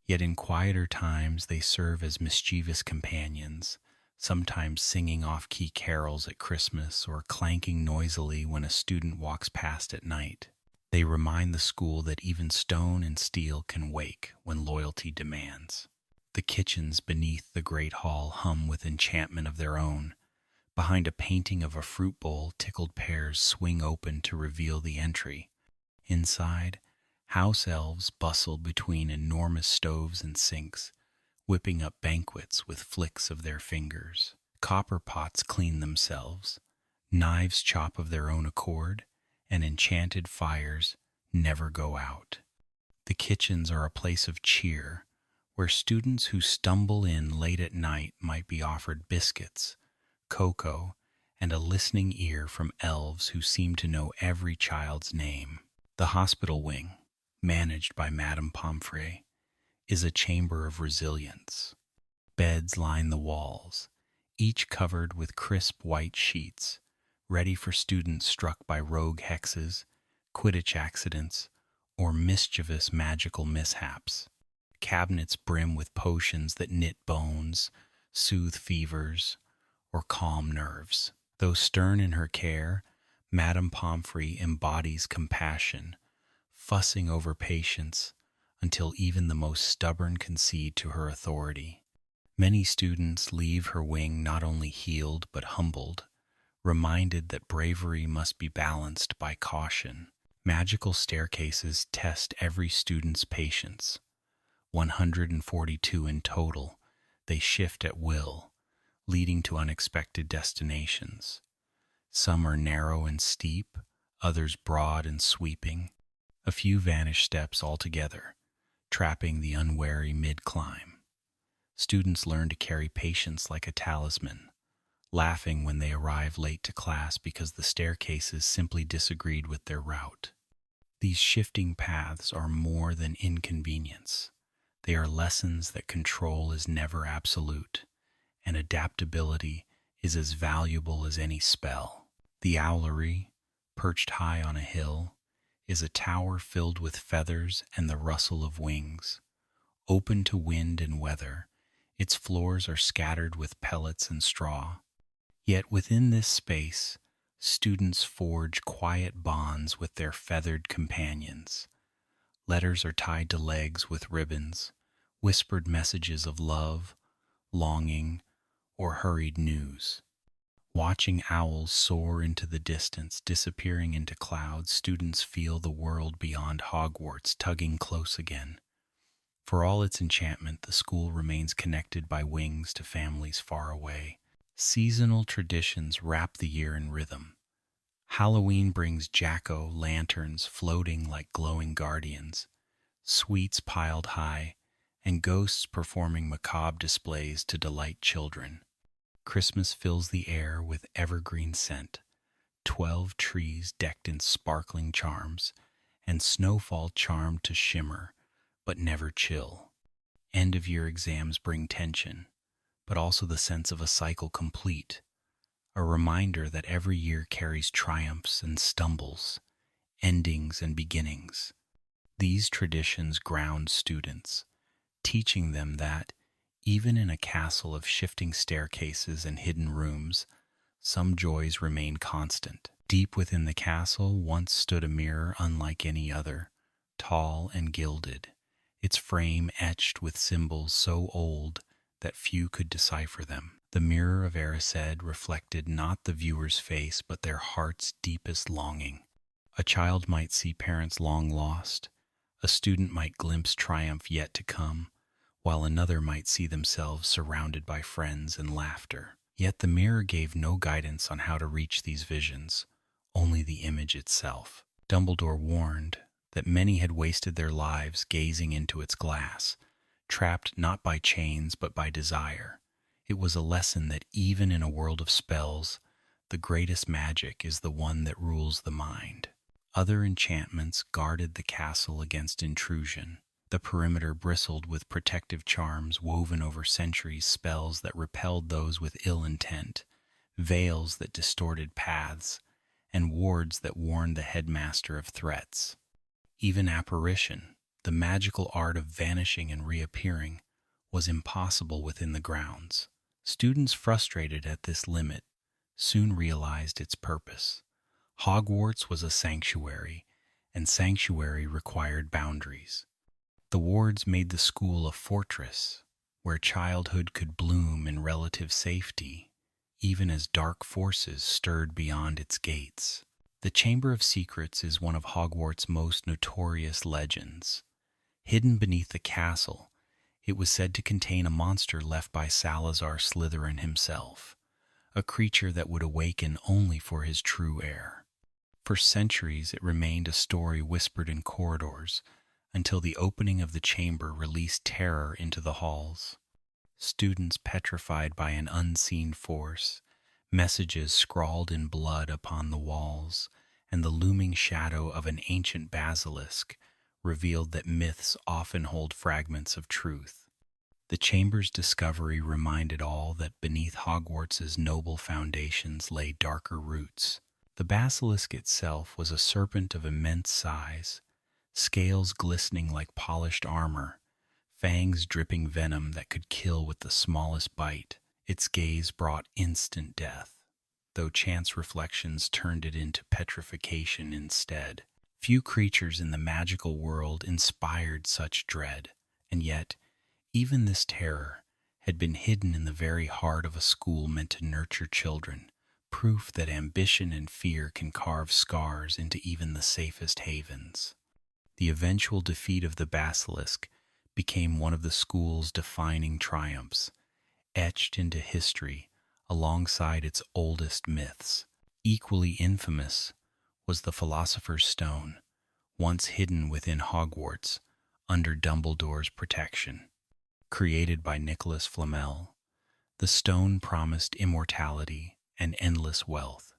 Yet in quieter times they serve as mischievous companions, sometimes singing off-key carols at Christmas or clanking noisily when a student walks past at night. They remind the school that even stone and steel can wake when loyalty demands. The kitchens beneath the great hall hum with enchantment of their own. Behind a painting of a fruit bowl, tickled pears swing open to reveal the entry. Inside, house elves bustle between enormous stoves and sinks, whipping up banquets with flicks of their fingers. Copper pots clean themselves, knives chop of their own accord, and enchanted fires never go out. The kitchens are a place of cheer, where students who stumble in late at night might be offered biscuits, cocoa, and a listening ear from elves who seem to know every child's name. The hospital wing, managed by Madame Pomfrey, is a chamber of resilience. Beds line the walls, each covered with crisp white sheets, ready for students struck by rogue hexes, Quidditch accidents, or mischievous magical mishaps. Cabinets brim with potions that knit bones, soothe fevers, or calm nerves. Though stern in her care, Madame Pomfrey embodies compassion, fussing over patients until even the most stubborn concede to her authority. Many students leave her wing not only healed but humbled, reminded that bravery must be balanced by caution. Magical staircases test every student's patience. 142 in total, they shift at will, leading to unexpected destinations. Some are narrow and steep, others broad and sweeping. A few vanish steps altogether, trapping the unwary mid-climb. Students learn to carry patience like a talisman, laughing when they arrive late to class because the staircases simply disagreed with their route. These shifting paths are more than inconvenience. They are lessons that control is never absolute, and adaptability is as valuable as any spell. The owlery, perched high on a hill, is a tower filled with feathers and the rustle of wings. Open to wind and weather, its floors are scattered with pellets and straw. Yet within this space, students forge quiet bonds with their feathered companions. Letters are tied to legs with ribbons, whispered messages of love, longing, or hurried news. Watching owls soar into the distance, disappearing into clouds, students feel the world beyond Hogwarts tugging close again. For all its enchantment, the school remains connected by wings to families far away. Seasonal traditions wrap the year in rhythm. Halloween brings jack-o'-lanterns floating like glowing guardians, sweets piled high, and ghosts performing macabre displays to delight children. Christmas fills the air with evergreen scent, 12 trees decked in sparkling charms, and snowfall charmed to shimmer, but never chill. End-of-year exams bring tension, but also the sense of a cycle complete, a reminder that every year carries triumphs and stumbles, endings and beginnings. These traditions ground students, teaching them that, even in a castle of shifting staircases and hidden rooms, some joys remain constant. Deep within the castle once stood a mirror unlike any other, tall and gilded, its frame etched with symbols so old that few could decipher them. The mirror of Erised reflected not the viewer's face but their heart's deepest longing. A child might see parents long lost, a student might glimpse triumph yet to come, while another might see themselves surrounded by friends and laughter. Yet the mirror gave no guidance on how to reach these visions, only the image itself. Dumbledore warned that many had wasted their lives gazing into its glass, trapped not by chains but by desire. It was a lesson that even in a world of spells, the greatest magic is the one that rules the mind. Other enchantments guarded the castle against intrusion. The perimeter bristled with protective charms woven over centuries, spells that repelled those with ill intent, veils that distorted paths, and wards that warned the headmaster of threats. Even apparition, the magical art of vanishing and reappearing, was impossible within the grounds. Students frustrated at this limit soon realized its purpose. Hogwarts was a sanctuary, and sanctuary required boundaries. The wards made the school a fortress where childhood could bloom in relative safety, even as dark forces stirred beyond its gates. The Chamber of Secrets is one of Hogwarts' most notorious legends. Hidden beneath the castle, it was said to contain a monster left by Salazar Slytherin himself, a creature that would awaken only for his true heir. For centuries it remained a story whispered in corridors until the opening of the chamber released terror into the halls. Students petrified by an unseen force, messages scrawled in blood upon the walls, and the looming shadow of an ancient basilisk revealed that myths often hold fragments of truth. The chamber's discovery reminded all that beneath Hogwarts's noble foundations lay darker roots. The basilisk itself was a serpent of immense size, scales glistening like polished armor, fangs dripping venom that could kill with the smallest bite. Its gaze brought instant death, though chance reflections turned it into petrification instead. Few creatures in the magical world inspired such dread, and yet, even this terror had been hidden in the very heart of a school meant to nurture children, proof that ambition and fear can carve scars into even the safest havens. The eventual defeat of the basilisk became one of the school's defining triumphs, etched into history alongside its oldest myths. Equally infamous was the Philosopher's Stone, once hidden within Hogwarts under Dumbledore's protection. Created by Nicholas Flamel, the stone promised immortality and endless wealth,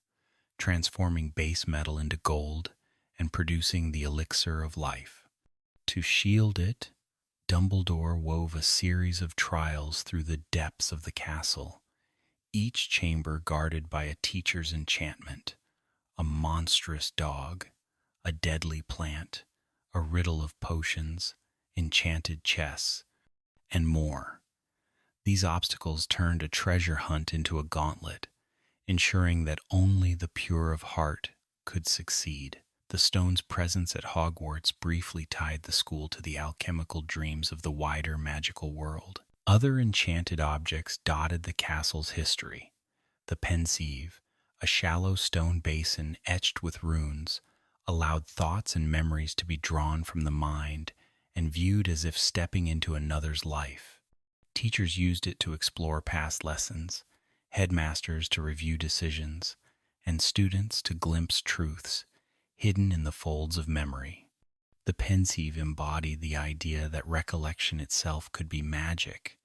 transforming base metal into gold and producing the elixir of life. To shield it, Dumbledore wove a series of trials through the depths of the castle, each chamber guarded by a teacher's enchantment, a monstrous dog, a deadly plant, a riddle of potions, enchanted chests, and more. These obstacles turned a treasure hunt into a gauntlet, ensuring that only the pure of heart could succeed. The stone's presence at Hogwarts briefly tied the school to the alchemical dreams of the wider magical world. Other enchanted objects dotted the castle's history. The pensieve, a shallow stone basin etched with runes, allowed thoughts and memories to be drawn from the mind and viewed as if stepping into another's life. Teachers used it to explore past lessons, headmasters to review decisions, and students to glimpse truths hidden in the folds of memory. The pensieve embodied the idea that recollection itself could be magic,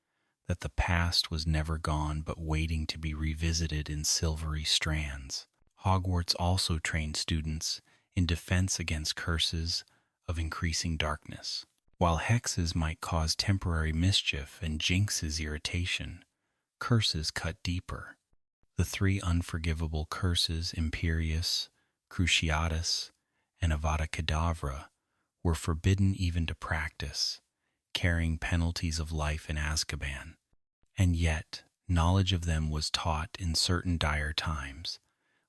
that the past was never gone but waiting to be revisited in silvery strands. Hogwarts also trained students in defense against curses of increasing darkness. While hexes might cause temporary mischief and jinxes irritation, curses cut deeper. The three unforgivable curses, Imperius, Cruciatus, and Avada Kedavra, were forbidden even to practice, carrying penalties of life in Azkaban. And yet, knowledge of them was taught in certain dire times,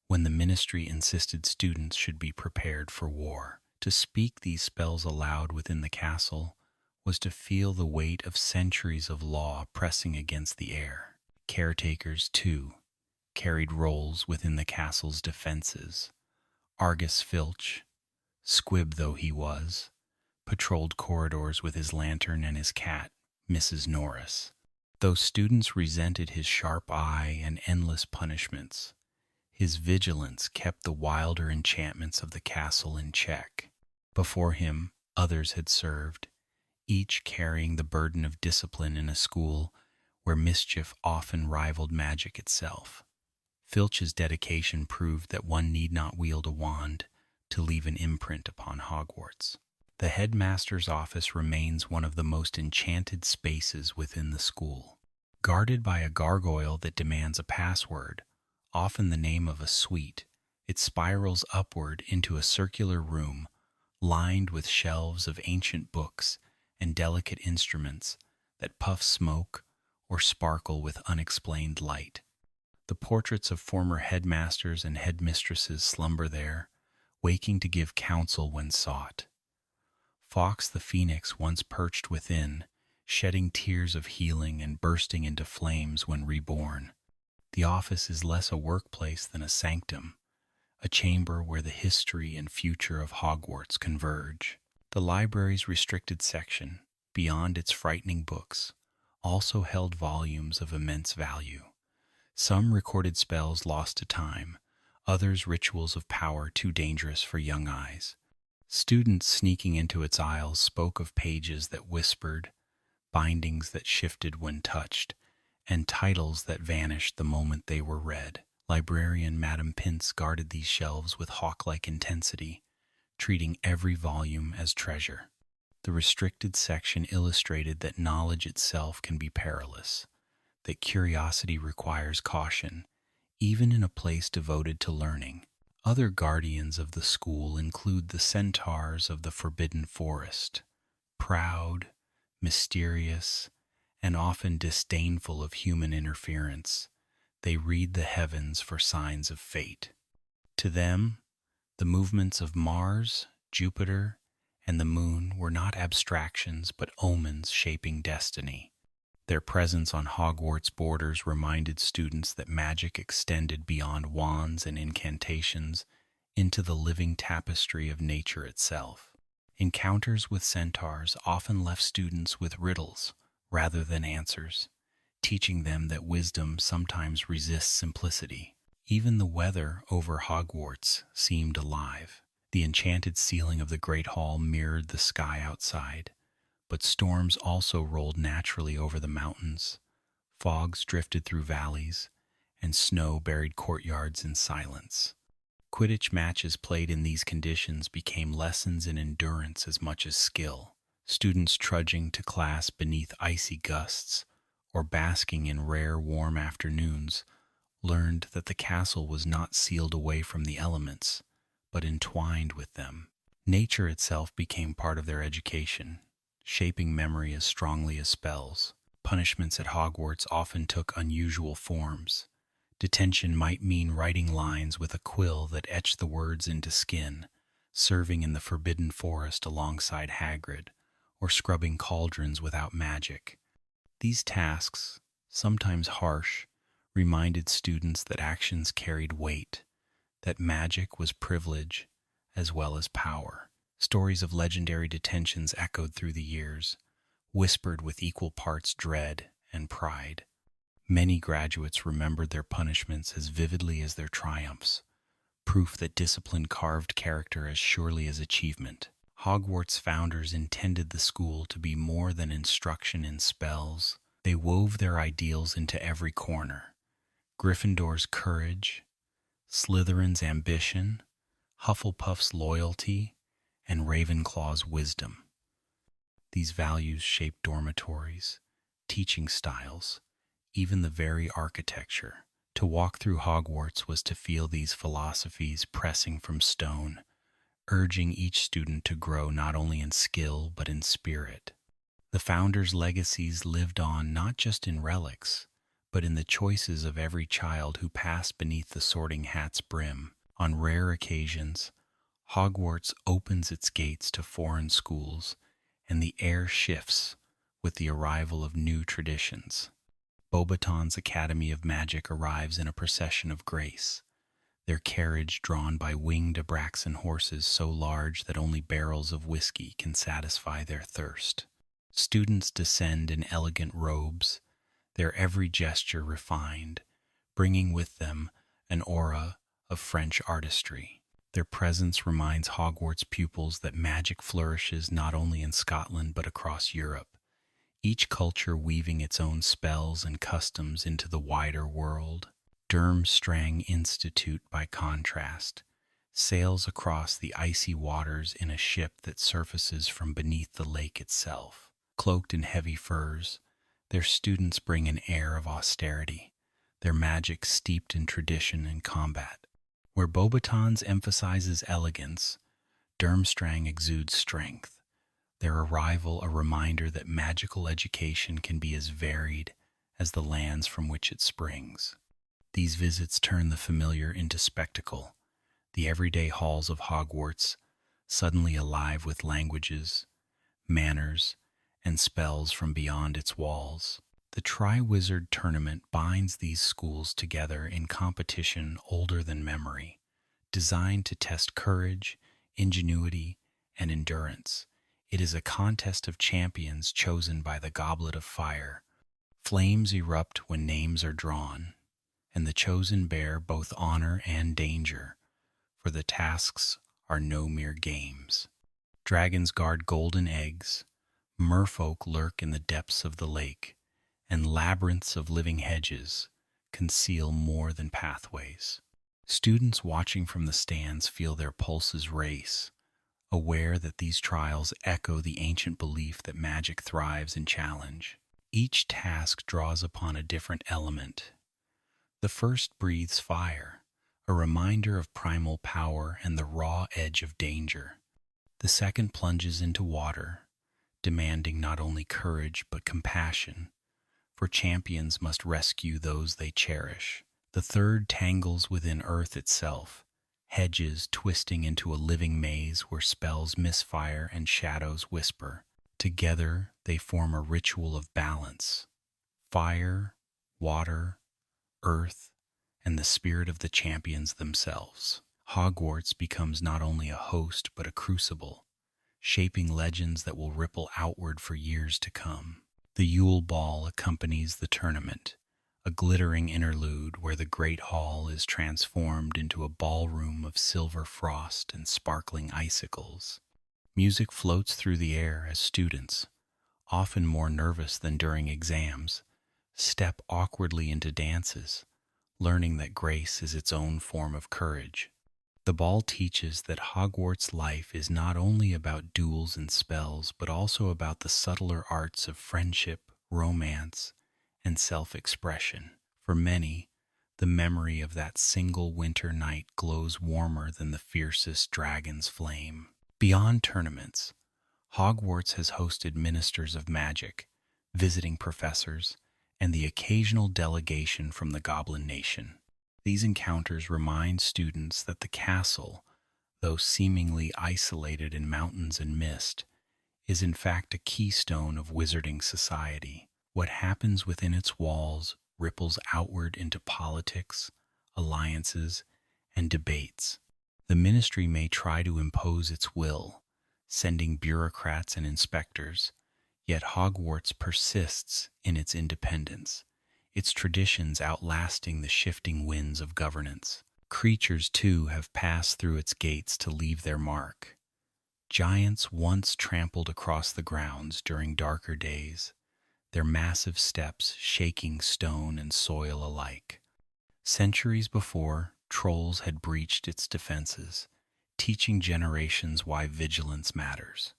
when the ministry insisted students should be prepared for war. To speak these spells aloud within the castle was to feel the weight of centuries of law pressing against the air. Caretakers, too, carried roles within the castle's defenses. Argus Filch, squib though he was, patrolled corridors with his lantern and his cat, Mrs. Norris. Though students resented his sharp eye and endless punishments, his vigilance kept the wilder enchantments of the castle in check. Before him, others had served, each carrying the burden of discipline in a school where mischief often rivaled magic itself. Filch's dedication proved that one need not wield a wand to leave an imprint upon Hogwarts. The headmaster's office remains one of the most enchanted spaces within the school. Guarded by a gargoyle that demands a password, often the name of a suite, it spirals upward into a circular room lined with shelves of ancient books and delicate instruments that puff smoke or sparkle with unexplained light. The portraits of former headmasters and headmistresses slumber there, waking to give counsel when sought. Fawkes the Phoenix once perched within, shedding tears of healing and bursting into flames when reborn. The office is less a workplace than a sanctum, a chamber where the history and future of Hogwarts converge. The library's restricted section, beyond its frightening books, also held volumes of immense value. Some recorded spells lost to time, others rituals of power too dangerous for young eyes. Students sneaking into its aisles spoke of pages that whispered, bindings that shifted when touched, and titles that vanished the moment they were read. Librarian Madame Pince guarded these shelves with hawk-like intensity, treating every volume as treasure. The restricted section illustrated that knowledge itself can be perilous, that curiosity requires caution, even in a place devoted to learning. Other guardians of the school include the centaurs of the Forbidden Forest, proud, mysterious, and often disdainful of human interference. They read the heavens for signs of fate. To them, the movements of Mars, Jupiter, and the moon were not abstractions but omens shaping destiny. Their presence on Hogwarts' borders reminded students that magic extended beyond wands and incantations into the living tapestry of nature itself. Encounters with centaurs often left students with riddles rather than answers, teaching them that wisdom sometimes resists simplicity. Even the weather over Hogwarts seemed alive. The enchanted ceiling of the Great Hall mirrored the sky outside, but storms also rolled naturally over the mountains. Fogs drifted through valleys, and snow buried courtyards in silence. Quidditch matches played in these conditions became lessons in endurance as much as skill. Students trudging to class beneath icy gusts or basking in rare warm afternoons learned that the castle was not sealed away from the elements, but entwined with them. Nature itself became part of their education, shaping memory as strongly as spells. Punishments at Hogwarts often took unusual forms. Detention might mean writing lines with a quill that etched the words into skin, serving in the Forbidden Forest alongside Hagrid, or scrubbing cauldrons without magic. These tasks, sometimes harsh, reminded students that actions carried weight, that magic was privilege as well as power. Stories of legendary detentions echoed through the years, whispered with equal parts dread and pride. Many graduates remembered their punishments as vividly as their triumphs, proof that discipline carved character as surely as achievement. Hogwarts founders intended the school to be more than instruction in spells. They wove their ideals into every corner. Gryffindor's courage, Slytherin's ambition, Hufflepuff's loyalty, and Ravenclaw's wisdom. These values shaped dormitories, teaching styles, even the very architecture. To walk through Hogwarts was to feel these philosophies pressing from stone, urging each student to grow not only in skill but in spirit. The founders' legacies lived on not just in relics, but in the choices of every child who passed beneath the Sorting Hat's brim. On rare occasions, Hogwarts opens its gates to foreign schools, and the air shifts with the arrival of new traditions. Beauxbaton's Academy of Magic arrives in a procession of grace, their carriage drawn by winged Abraxan horses so large that only barrels of whiskey can satisfy their thirst. Students descend in elegant robes, their every gesture refined, bringing with them an aura of French artistry. Their presence reminds Hogwarts pupils that magic flourishes not only in Scotland but across Europe, each culture weaving its own spells and customs into the wider world. Durmstrang Institute, by contrast, sails across the icy waters in a ship that surfaces from beneath the lake itself. Cloaked in heavy furs, their students bring an air of austerity, their magic steeped in tradition and combat. Where Beauxbatons emphasizes elegance, Durmstrang exudes strength, their arrival a reminder that magical education can be as varied as the lands from which it springs. These visits turn the familiar into spectacle, the everyday halls of Hogwarts suddenly alive with languages, manners, and spells from beyond its walls. The Triwizard Tournament binds these schools together in competition older than memory, designed to test courage, ingenuity, and endurance. It is a contest of champions chosen by the Goblet of Fire. Flames erupt when names are drawn, and the chosen bear both honor and danger, for the tasks are no mere games. Dragons guard golden eggs, merfolk lurk in the depths of the lake, and labyrinths of living hedges conceal more than pathways. Students watching from the stands feel their pulses race, aware that these trials echo the ancient belief that magic thrives in challenge. Each task draws upon a different element. The first breathes fire, a reminder of primal power and the raw edge of danger. The second plunges into water, demanding not only courage but compassion, for champions must rescue those they cherish. The third tangles within earth itself, hedges twisting into a living maze where spells misfire and shadows whisper. Together they form a ritual of balance. Fire, water, earth, and the spirit of the champions themselves. Hogwarts becomes not only a host but a crucible, shaping legends that will ripple outward for years to come. The Yule Ball accompanies the tournament, a glittering interlude where the great hall is transformed into a ballroom of silver frost and sparkling icicles. Music floats through the air as students, often more nervous than during exams, step awkwardly into dances, learning that grace is its own form of courage. The ball teaches that Hogwarts life is not only about duels and spells, but also about the subtler arts of friendship, romance, and self-expression. For many, the memory of that single winter night glows warmer than the fiercest dragon's flame. Beyond tournaments, Hogwarts has hosted ministers of magic, visiting professors, and the occasional delegation from the Goblin Nation. These encounters remind students that the castle, though seemingly isolated in mountains and mist, is in fact a keystone of wizarding society. What happens within its walls ripples outward into politics, alliances, and debates. The ministry may try to impose its will, sending bureaucrats and inspectors, yet Hogwarts persists in its independence, its traditions outlasting the shifting winds of governance. Creatures, too, have passed through its gates to leave their mark. Giants once trampled across the grounds during darker days, their massive steps shaking stone and soil alike. Centuries before, trolls had breached its defenses, teaching generations why vigilance matters.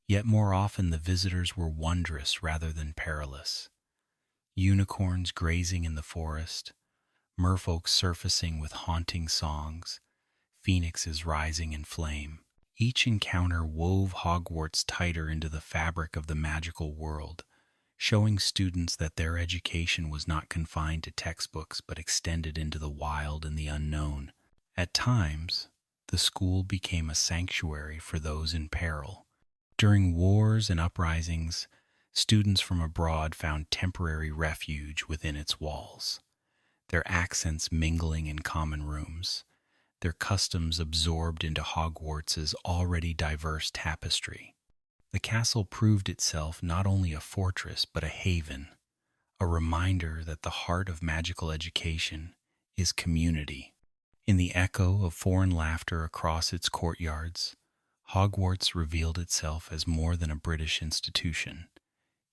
Yet more often the visitors were wondrous rather than perilous. Unicorns grazing in the forest, merfolk surfacing with haunting songs, phoenixes rising in flame. Each encounter wove Hogwarts tighter into the fabric of the magical world, showing students that their education was not confined to textbooks but extended into the wild and the unknown. At times, the school became a sanctuary for those in peril. During wars and uprisings, students from abroad found temporary refuge within its walls, their accents mingling in common rooms, their customs absorbed into Hogwarts's already diverse tapestry. The castle proved itself not only a fortress but a haven, a reminder that the heart of magical education is community. In the echo of foreign laughter across its courtyards, Hogwarts revealed itself as more than a British institution.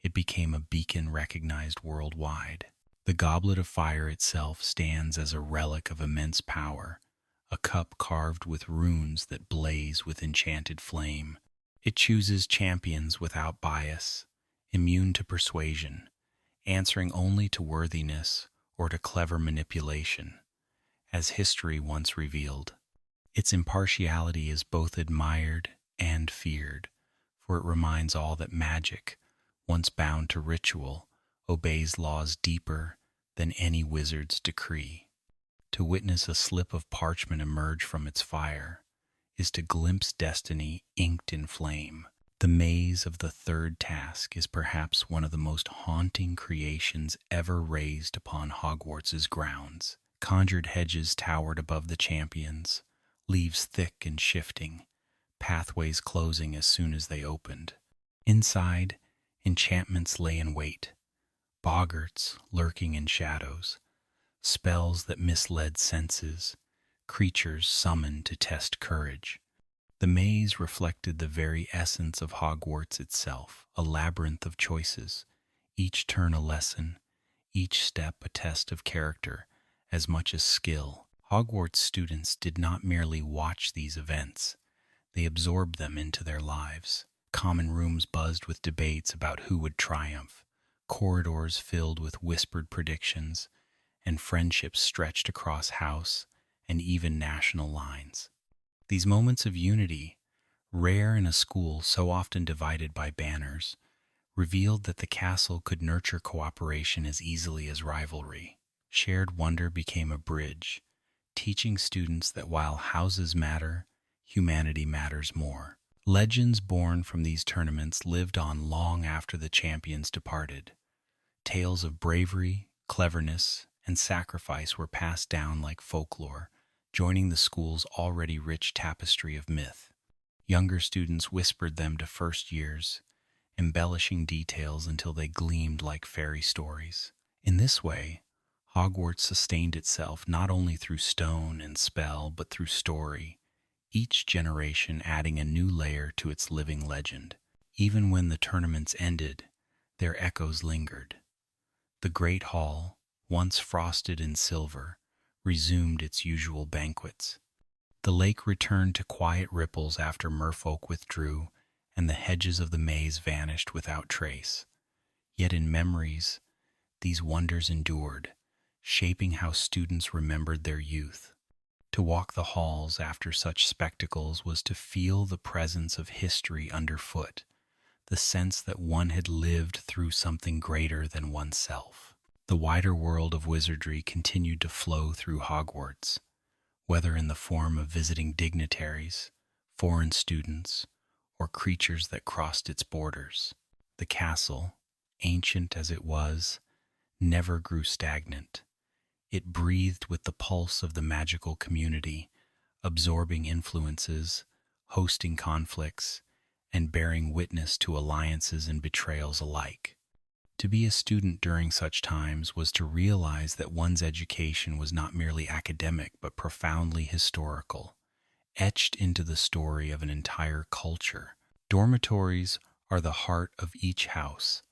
It became a beacon recognized worldwide. The goblet of fire itself stands as a relic of immense power, a cup carved with runes that blaze with enchanted flame. It chooses champions without bias, immune to persuasion, answering only to worthiness or to clever manipulation, as history once revealed. Its impartiality is both admired and feared, for it reminds all that magic, once bound to ritual, obeys laws deeper than any wizard's decree. To witness a slip of parchment emerge from its fire is to glimpse destiny inked in flame. The maze of the third task is perhaps one of the most haunting creations ever raised upon Hogwarts's grounds. Conjured hedges towered above the champions, leaves thick and shifting, pathways closing as soon as they opened. Inside, enchantments lay in wait, boggarts lurking in shadows, spells that misled senses, creatures summoned to test courage. The maze reflected the very essence of Hogwarts itself, a labyrinth of choices, each turn a lesson, each step a test of character as much as skill. Hogwarts students did not merely watch these events, they absorbed them into their lives. Common rooms buzzed with debates about who would triumph, corridors filled with whispered predictions, and friendships stretched across house and even national lines. These moments of unity, rare in a school so often divided by banners, revealed that the castle could nurture cooperation as easily as rivalry. Shared wonder became a bridge, teaching students that while houses matter, humanity matters more. Legends born from these tournaments lived on long after the champions departed. Tales of bravery, cleverness, and sacrifice were passed down like folklore, joining the school's already rich tapestry of myth. Younger students whispered them to first years, embellishing details until they gleamed like fairy stories. In this way, Hogwarts sustained itself not only through stone and spell, but through story, each generation adding a new layer to its living legend. Even when the tournaments ended, their echoes lingered. The Great Hall, once frosted in silver, resumed its usual banquets. The lake returned to quiet ripples after merfolk withdrew, and the hedges of the maze vanished without trace. Yet in memories, these wonders endured, shaping how students remembered their youth. To walk the halls after such spectacles was to feel the presence of history underfoot, the sense that one had lived through something greater than oneself. The wider world of wizardry continued to flow through Hogwarts, whether in the form of visiting dignitaries, foreign students, or creatures that crossed its borders. The castle, ancient as it was, never grew stagnant. It breathed with the pulse of the magical community, absorbing influences, hosting conflicts, and bearing witness to alliances and betrayals alike. To be a student during such times was to realize that one's education was not merely academic but profoundly historical, etched into the story of an entire culture. Dormitories are the heart of each house,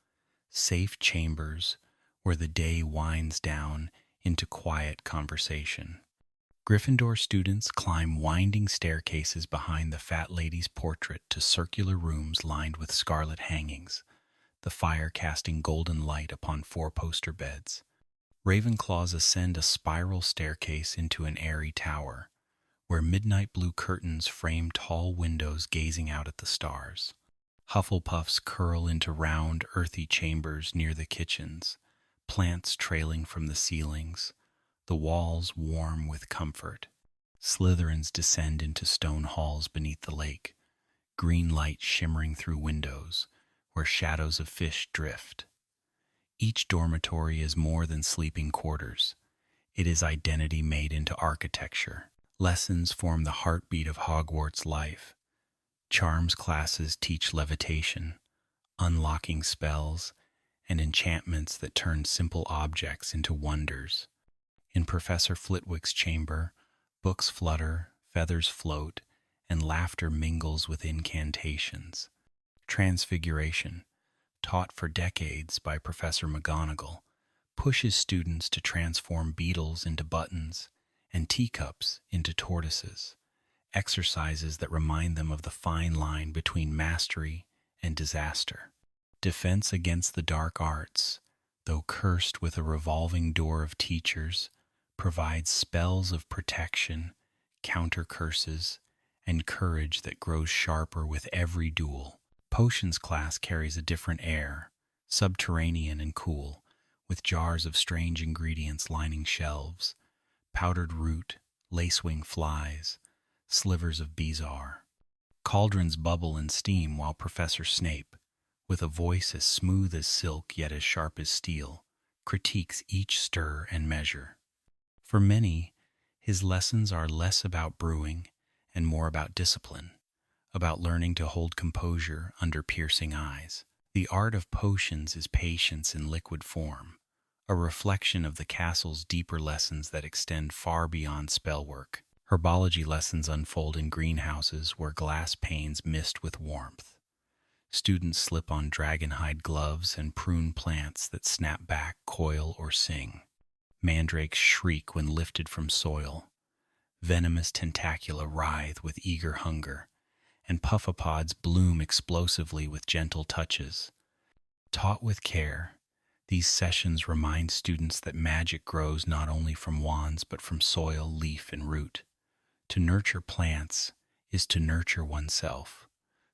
safe chambers where the day winds down into quiet conversation. Gryffindor students climb winding staircases behind the fat lady's portrait to circular rooms lined with scarlet hangings, the fire casting golden light upon four-poster beds. Ravenclaws ascend a spiral staircase into an airy tower, where midnight blue curtains frame tall windows gazing out at the stars. Hufflepuffs curl into round, earthy chambers near the kitchens, plants trailing from the ceilings, the walls warm with comfort. Slytherins descend into stone halls beneath the lake, green light shimmering through windows, where shadows of fish drift. Each dormitory is more than sleeping quarters. It is identity made into architecture. Lessons form the heartbeat of Hogwarts life. Charms classes teach levitation, unlocking spells, and enchantments that turn simple objects into wonders. In Professor Flitwick's chamber, books flutter, feathers float, and laughter mingles with incantations. Transfiguration, taught for decades by Professor McGonagall, pushes students to transform beetles into buttons and teacups into tortoises, exercises that remind them of the fine line between mastery and disaster. Defense against the dark arts, though cursed with a revolving door of teachers, provides spells of protection, counter curses, and courage that grows sharper with every duel. Potions class carries a different air, subterranean and cool, with jars of strange ingredients lining shelves, powdered root, lacewing flies, slivers of bezoar. Cauldrons bubble and steam while Professor Snape, with a voice as smooth as silk yet as sharp as steel, critiques each stir and measure. For many, his lessons are less about brewing and more about discipline, about learning to hold composure under piercing eyes. The art of potions is patience in liquid form, a reflection of the castle's deeper lessons that extend far beyond spellwork. Herbology lessons unfold in greenhouses where glass panes mist with warmth. Students slip on dragonhide gloves and prune plants that snap back, coil, or sing. Mandrakes shriek when lifted from soil. Venomous tentacula writhe with eager hunger, and puffopods bloom explosively with gentle touches. Taught with care, these sessions remind students that magic grows not only from wands but from soil, leaf, and root. To nurture plants is to nurture oneself,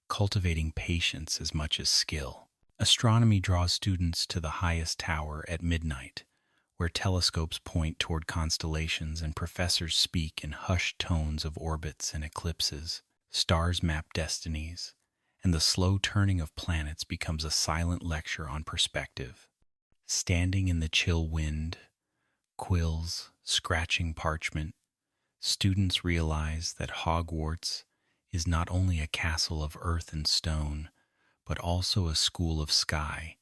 cultivating patience as much as skill. Astronomy draws students to the highest tower at midnight, where telescopes point toward constellations and professors speak in hushed tones of orbits and eclipses. Stars map destinies, and the slow turning of planets becomes a silent lecture on perspective. Standing in the chill wind, quills scratching parchment, students realize that Hogwarts is not only a castle of earth and stone, but also a school of sky,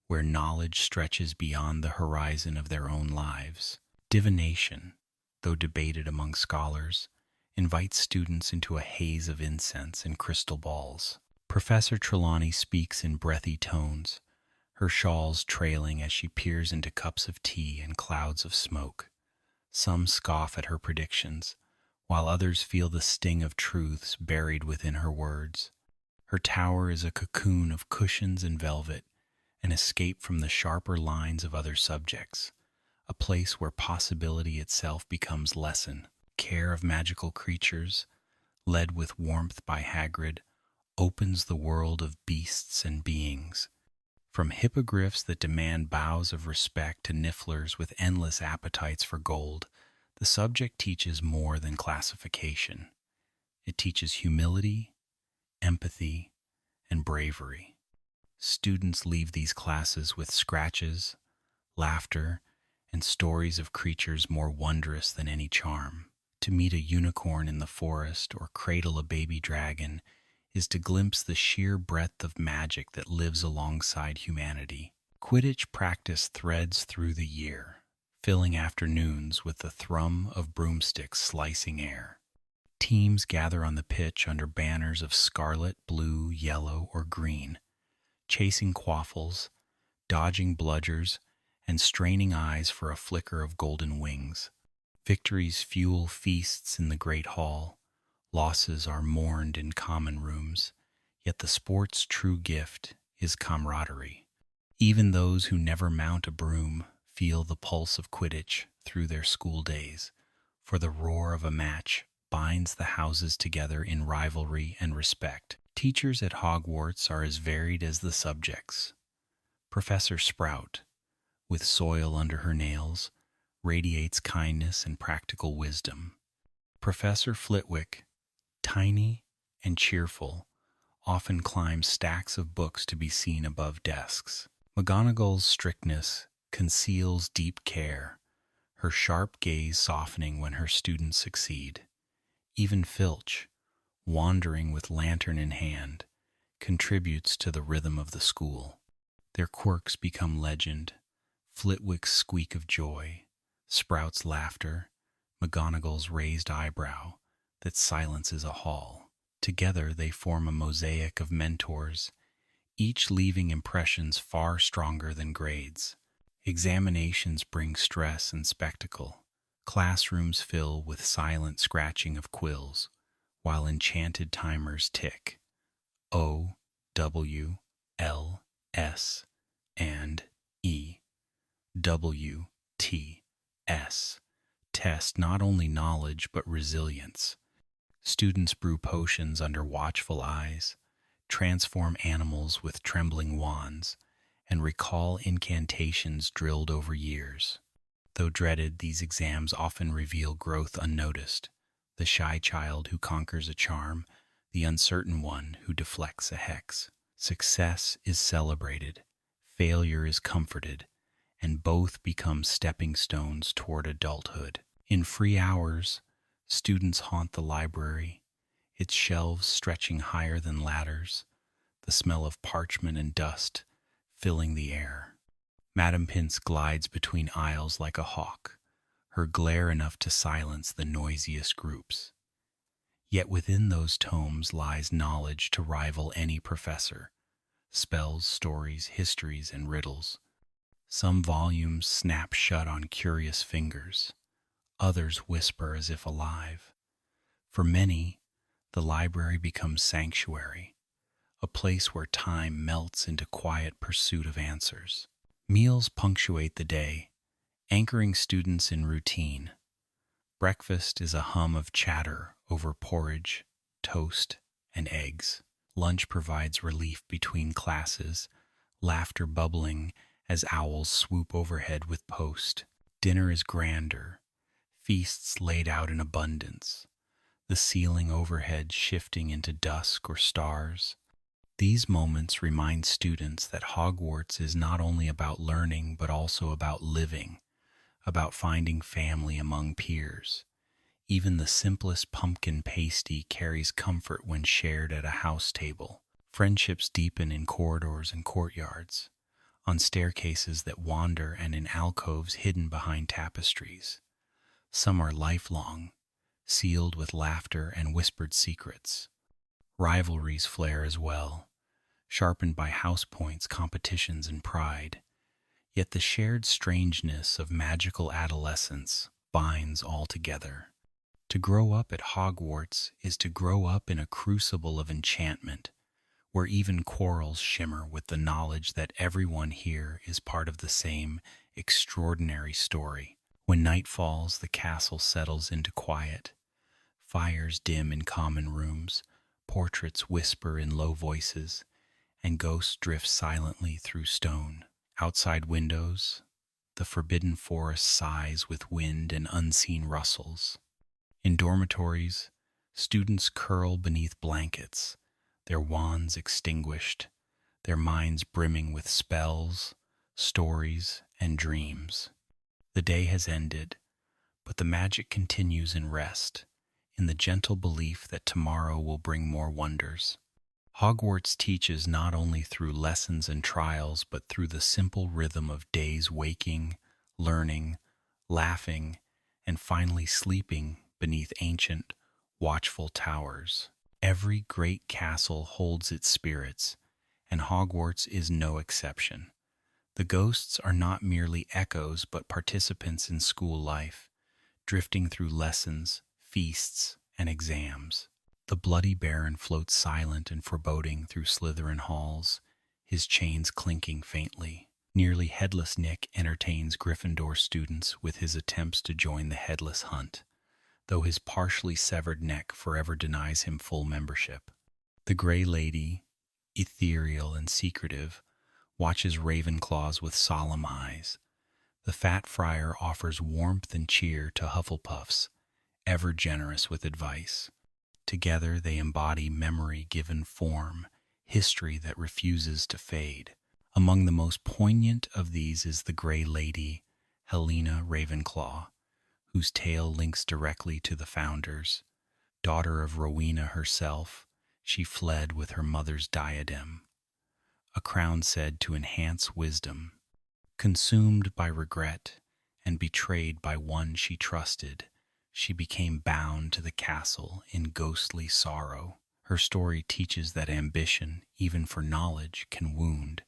where knowledge stretches beyond the horizon of their own lives. Divination, though debated among scholars, invites students into a haze of incense and crystal balls. Professor Trelawney speaks in breathy tones, her shawls trailing as she peers into cups of tea and clouds of smoke. Some scoff at her predictions, while others feel the sting of truths buried within her words. Her tower is a cocoon of cushions and velvet, an escape from the sharper lines of other subjects, a place where possibility itself becomes lesson. Care of magical creatures, led with warmth by Hagrid, opens the world of beasts and beings. From hippogriffs that demand bows of respect to nifflers with endless appetites for gold, the subject teaches more than classification. It teaches humility, empathy, and bravery. Students leave these classes with scratches, laughter, and stories of creatures more wondrous than any charm. To meet a unicorn in the forest or cradle a baby dragon is to glimpse the sheer breadth of magic that lives alongside humanity. Quidditch practice threads through the year, filling afternoons with the thrum of broomsticks slicing air. Teams gather on the pitch under banners of scarlet, blue, yellow, or green, chasing quaffles, dodging bludgers, and straining eyes for a flicker of golden wings. Victories fuel feasts in the great hall. Losses are mourned in common rooms, yet the sport's true gift is camaraderie. Even those who never mount a broom feel the pulse of Quidditch through their school days, for the roar of a match binds the houses together in rivalry and respect. Teachers at Hogwarts are as varied as the subjects. Professor Sprout, with soil under her nails, radiates kindness and practical wisdom. Professor Flitwick, tiny and cheerful, often climbs stacks of books to be seen above desks. McGonagall's strictness conceals deep care, her sharp gaze softening when her students succeed. Even Filch, wandering with lantern in hand, contributes to the rhythm of the school. Their quirks become legend. Flitwick's squeak of joy, Sprout's laughter, McGonagall's raised eyebrow that silences a hall. Together they form a mosaic of mentors, each leaving impressions far stronger than grades. Examinations bring stress and spectacle. Classrooms fill with silent scratching of quills, while enchanted timers tick. O, W, L, S, and E, W, T, S test not only knowledge but resilience. Students brew potions under watchful eyes, transform animals with trembling wands, and recall incantations drilled over years. Though dreaded, these exams often reveal growth unnoticed: the shy child who conquers a charm, the uncertain one who deflects a hex. Success is celebrated, failure is comforted, and both become stepping stones toward adulthood. In free hours, students haunt the library, its shelves stretching higher than ladders, the smell of parchment and dust filling the air. Madame Pince glides between aisles like a hawk, her glare enough to silence the noisiest groups. Yet within those tomes lies knowledge to rival any professor: spells, stories, histories, and riddles. Some volumes snap shut on curious fingers, others whisper as if alive. For many, the library becomes sanctuary, a place where time melts into quiet pursuit of answers. Meals punctuate the day, anchoring students in routine. Breakfast is a hum of chatter over porridge, toast, and eggs. Lunch provides relief between classes, laughter bubbling as owls swoop overhead with post. Dinner is grander, feasts laid out in abundance, the ceiling overhead shifting into dusk or stars. These moments remind students that Hogwarts is not only about learning but also about living, about finding family among peers. Even the simplest pumpkin pasty carries comfort when shared at a house table. Friendships deepen in corridors and courtyards, on staircases that wander and in alcoves hidden behind tapestries. Some are lifelong, sealed with laughter and whispered secrets. Rivalries flare as well, sharpened by house points, competitions, and pride. Yet the shared strangeness of magical adolescence binds all together. To grow up at Hogwarts is to grow up in a crucible of enchantment, where even quarrels shimmer with the knowledge that everyone here is part of the same extraordinary story. When night falls, the castle settles into quiet. Fires dim in common rooms, portraits whisper in low voices, and ghosts drift silently through stone. Outside windows, the forbidden forest sighs with wind and unseen rustles. In dormitories, students curl beneath blankets, their wands extinguished, their minds brimming with spells, stories, and dreams. The day has ended, but the magic continues in rest, in the gentle belief that tomorrow will bring more wonders. Hogwarts teaches not only through lessons and trials, but through the simple rhythm of days waking, learning, laughing, and finally sleeping beneath ancient, watchful towers. Every great castle holds its spirits, and Hogwarts is no exception. The ghosts are not merely echoes but participants in school life, drifting through lessons, feasts, and exams. The bloody Baron floats silent and foreboding through Slytherin halls, his chains clinking faintly. Nearly headless Nick entertains Gryffindor students with his attempts to join the Headless Hunt, though his partially severed neck forever denies him full membership. The Grey Lady, ethereal and secretive, watches Ravenclaws with solemn eyes. The Fat Friar offers warmth and cheer to Hufflepuffs, ever generous with advice. Together they embody memory given form, history that refuses to fade. Among the most poignant of these is the Grey Lady, Helena Ravenclaw, whose tale links directly to the founders. Daughter of Rowena herself, she fled with her mother's diadem, a crown said to enhance wisdom. Consumed by regret and betrayed by one she trusted, she became bound to the castle in ghostly sorrow. Her story teaches that ambition, even for knowledge, can wound,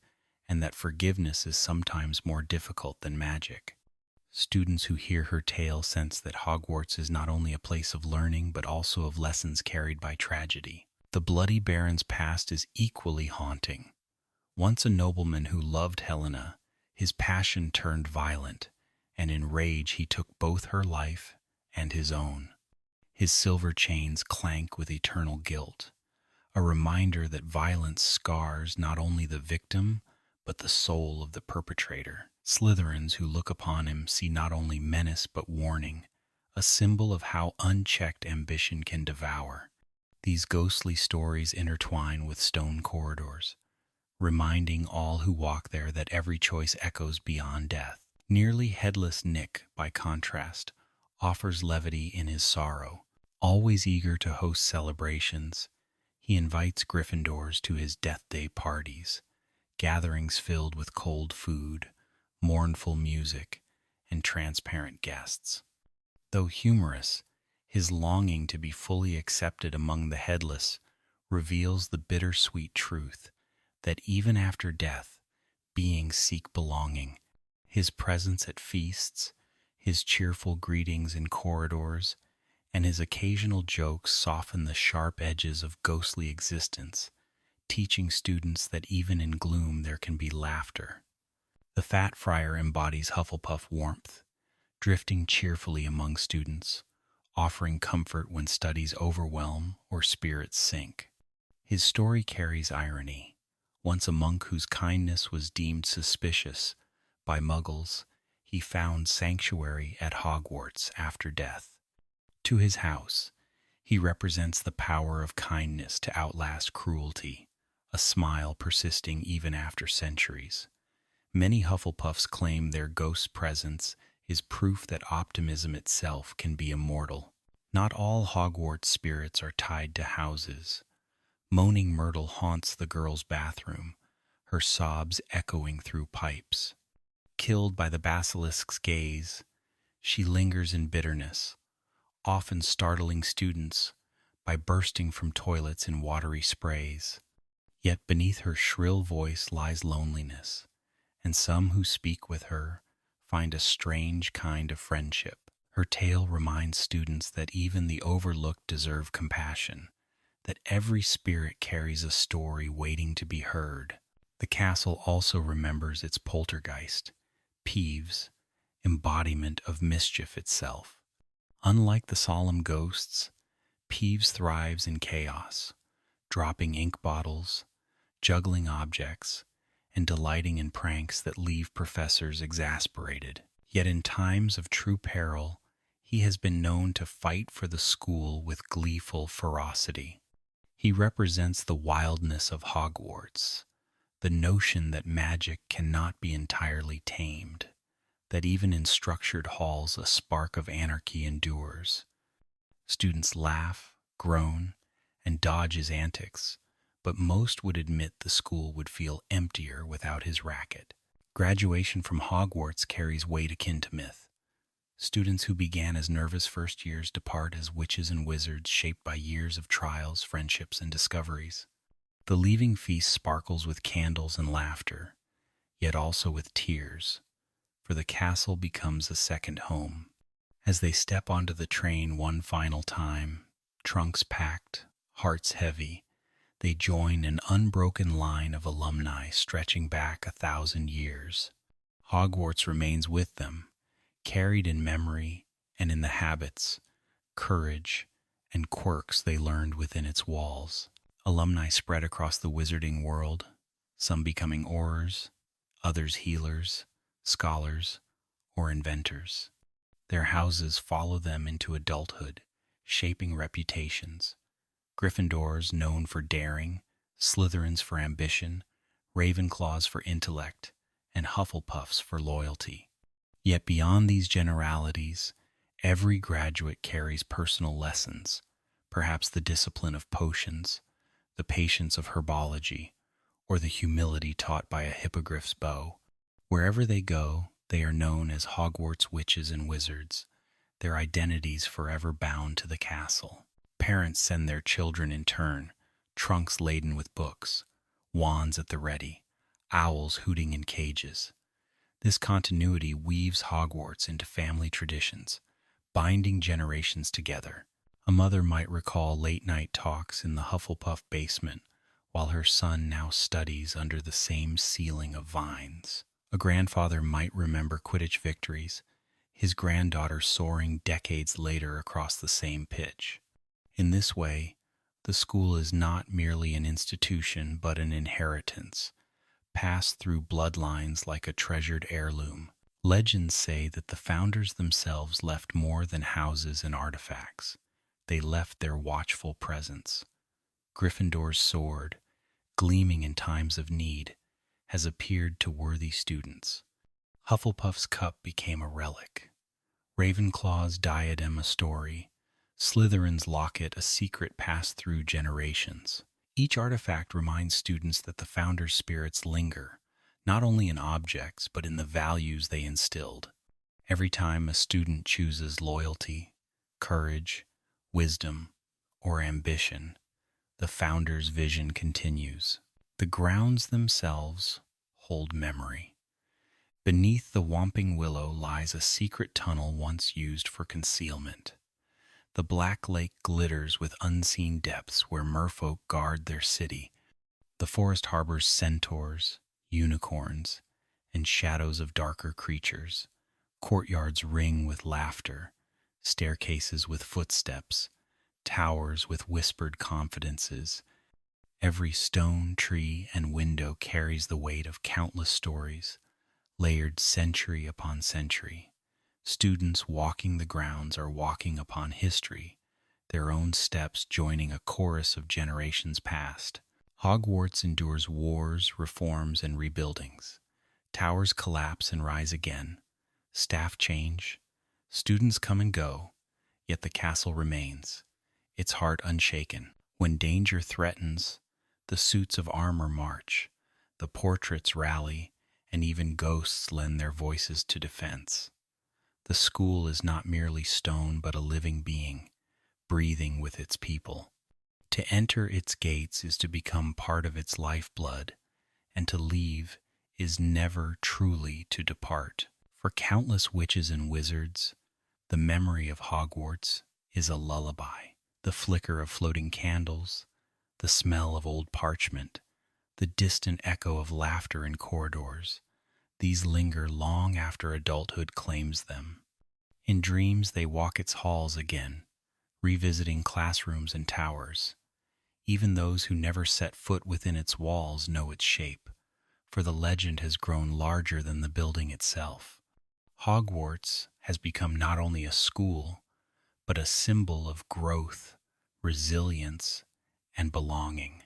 and that forgiveness is sometimes more difficult than magic. Students who hear her tale sense that Hogwarts is not only a place of learning but also of lessons carried by tragedy. The Bloody Baron's past is equally haunting. Once a nobleman who loved Helena, his passion turned violent, and in rage he took both her life and his own. His silver chains clank with eternal guilt, a reminder that violence scars not only the victim, but the soul of the perpetrator. Slytherins who look upon him see not only menace but warning, a symbol of how unchecked ambition can devour. These ghostly stories intertwine with stone corridors, reminding all who walk there that every choice echoes beyond death. Nearly headless Nick, by contrast, offers levity in his sorrow. Always eager to host celebrations, he invites Gryffindors to his Death Day parties, gatherings filled with cold food, mournful music, and transparent guests. Though humorous, his longing to be fully accepted among the headless reveals the bittersweet truth that even after death, beings seek belonging. His presence at feasts, his cheerful greetings in corridors, and his occasional jokes soften the sharp edges of ghostly existence, teaching students that even in gloom there can be laughter. The Fat Friar embodies Hufflepuff warmth, drifting cheerfully among students, offering comfort when studies overwhelm or spirits sink. His story carries irony. Once a monk whose kindness was deemed suspicious by Muggles, he found sanctuary at Hogwarts after death. To his house, he represents the power of kindness to outlast cruelty, a smile persisting even after centuries. Many Hufflepuffs claim their ghost's presence is proof that optimism itself can be immortal. Not all Hogwarts spirits are tied to houses. Moaning Myrtle haunts the girls' bathroom, her sobs echoing through pipes. Killed by the basilisk's gaze, she lingers in bitterness, often startling students by bursting from toilets in watery sprays. Yet beneath her shrill voice lies loneliness, and some who speak with her find a strange kind of friendship. Her tale reminds students that even the overlooked deserve compassion, that every spirit carries a story waiting to be heard. The castle also remembers its poltergeist, Peeves, embodiment of mischief itself. Unlike the solemn ghosts, Peeves thrives in chaos, dropping ink bottles, juggling objects, and delighting in pranks that leave professors exasperated. Yet in times of true peril, he has been known to fight for the school with gleeful ferocity. He represents the wildness of Hogwarts, the notion that magic cannot be entirely tamed, that even in structured halls a spark of anarchy endures. Students laugh, groan, and dodge his antics, but most would admit the school would feel emptier without his racket. Graduation from Hogwarts carries weight akin to myth. Students who began as nervous first years depart as witches and wizards shaped by years of trials, friendships, and discoveries. The leaving feast sparkles with candles and laughter, yet also with tears, for the castle becomes a second home. As they step onto the train one final time, trunks packed, hearts heavy, they join an unbroken line of alumni stretching back 1,000 years. Hogwarts remains with them, carried in memory and in the habits, courage, and quirks they learned within its walls. Alumni spread across the wizarding world, some becoming aurors, others healers, scholars, or inventors. Their houses follow them into adulthood, shaping reputations. Gryffindors known for daring, Slytherins for ambition, Ravenclaws for intellect, and Hufflepuffs for loyalty. Yet beyond these generalities, every graduate carries personal lessons, perhaps the discipline of potions, the patience of herbology, or the humility taught by a hippogriff's bow. Wherever they go, they are known as Hogwarts witches and wizards, their identities forever bound to the castle. Parents send their children in turn, trunks laden with books, wands at the ready, owls hooting in cages. This continuity weaves Hogwarts into family traditions, binding generations together. A mother might recall late-night talks in the Hufflepuff basement, while her son now studies under the same ceiling of vines. A grandfather might remember Quidditch victories, his granddaughter soaring decades later across the same pitch. In this way, the school is not merely an institution but an inheritance, passed through bloodlines like a treasured heirloom. Legends say that the founders themselves left more than houses and artifacts. They left their watchful presence. Gryffindor's sword, gleaming in times of need, has appeared to worthy students. Hufflepuff's cup became a relic, Ravenclaw's diadem a story, Slytherin's locket a secret passed through generations. Each artifact reminds students that the founders' spirits linger, not only in objects but in the values they instilled. Every time a student chooses loyalty, courage, wisdom, or ambition, the founders' vision continues. The grounds themselves hold memory. Beneath the Whomping Willow lies a secret tunnel once used for concealment. The Black Lake glitters with unseen depths where merfolk guard their city. The forest harbors centaurs, unicorns, and shadows of darker creatures. Courtyards ring with laughter, staircases with footsteps, towers with whispered confidences. Every stone, tree, and window carries the weight of countless stories, layered century upon century. Students walking the grounds are walking upon history, their own steps joining a chorus of generations past. Hogwarts endures wars, reforms, and rebuildings. Towers collapse and rise again. Staff change. Students come and go, yet the castle remains, its heart unshaken. When danger threatens, the suits of armor march, the portraits rally, and even ghosts lend their voices to defense. The school is not merely stone but a living being, breathing with its people. To enter its gates is to become part of its lifeblood, and to leave is never truly to depart. For countless witches and wizards, the memory of Hogwarts is a lullaby. The flicker of floating candles, the smell of old parchment, the distant echo of laughter in corridors, these linger long after adulthood claims them. In dreams they walk its halls again, revisiting classrooms and towers. Even those who never set foot within its walls know its shape, for the legend has grown larger than the building itself. Hogwarts has become not only a school, but a symbol of growth, resilience, and belonging.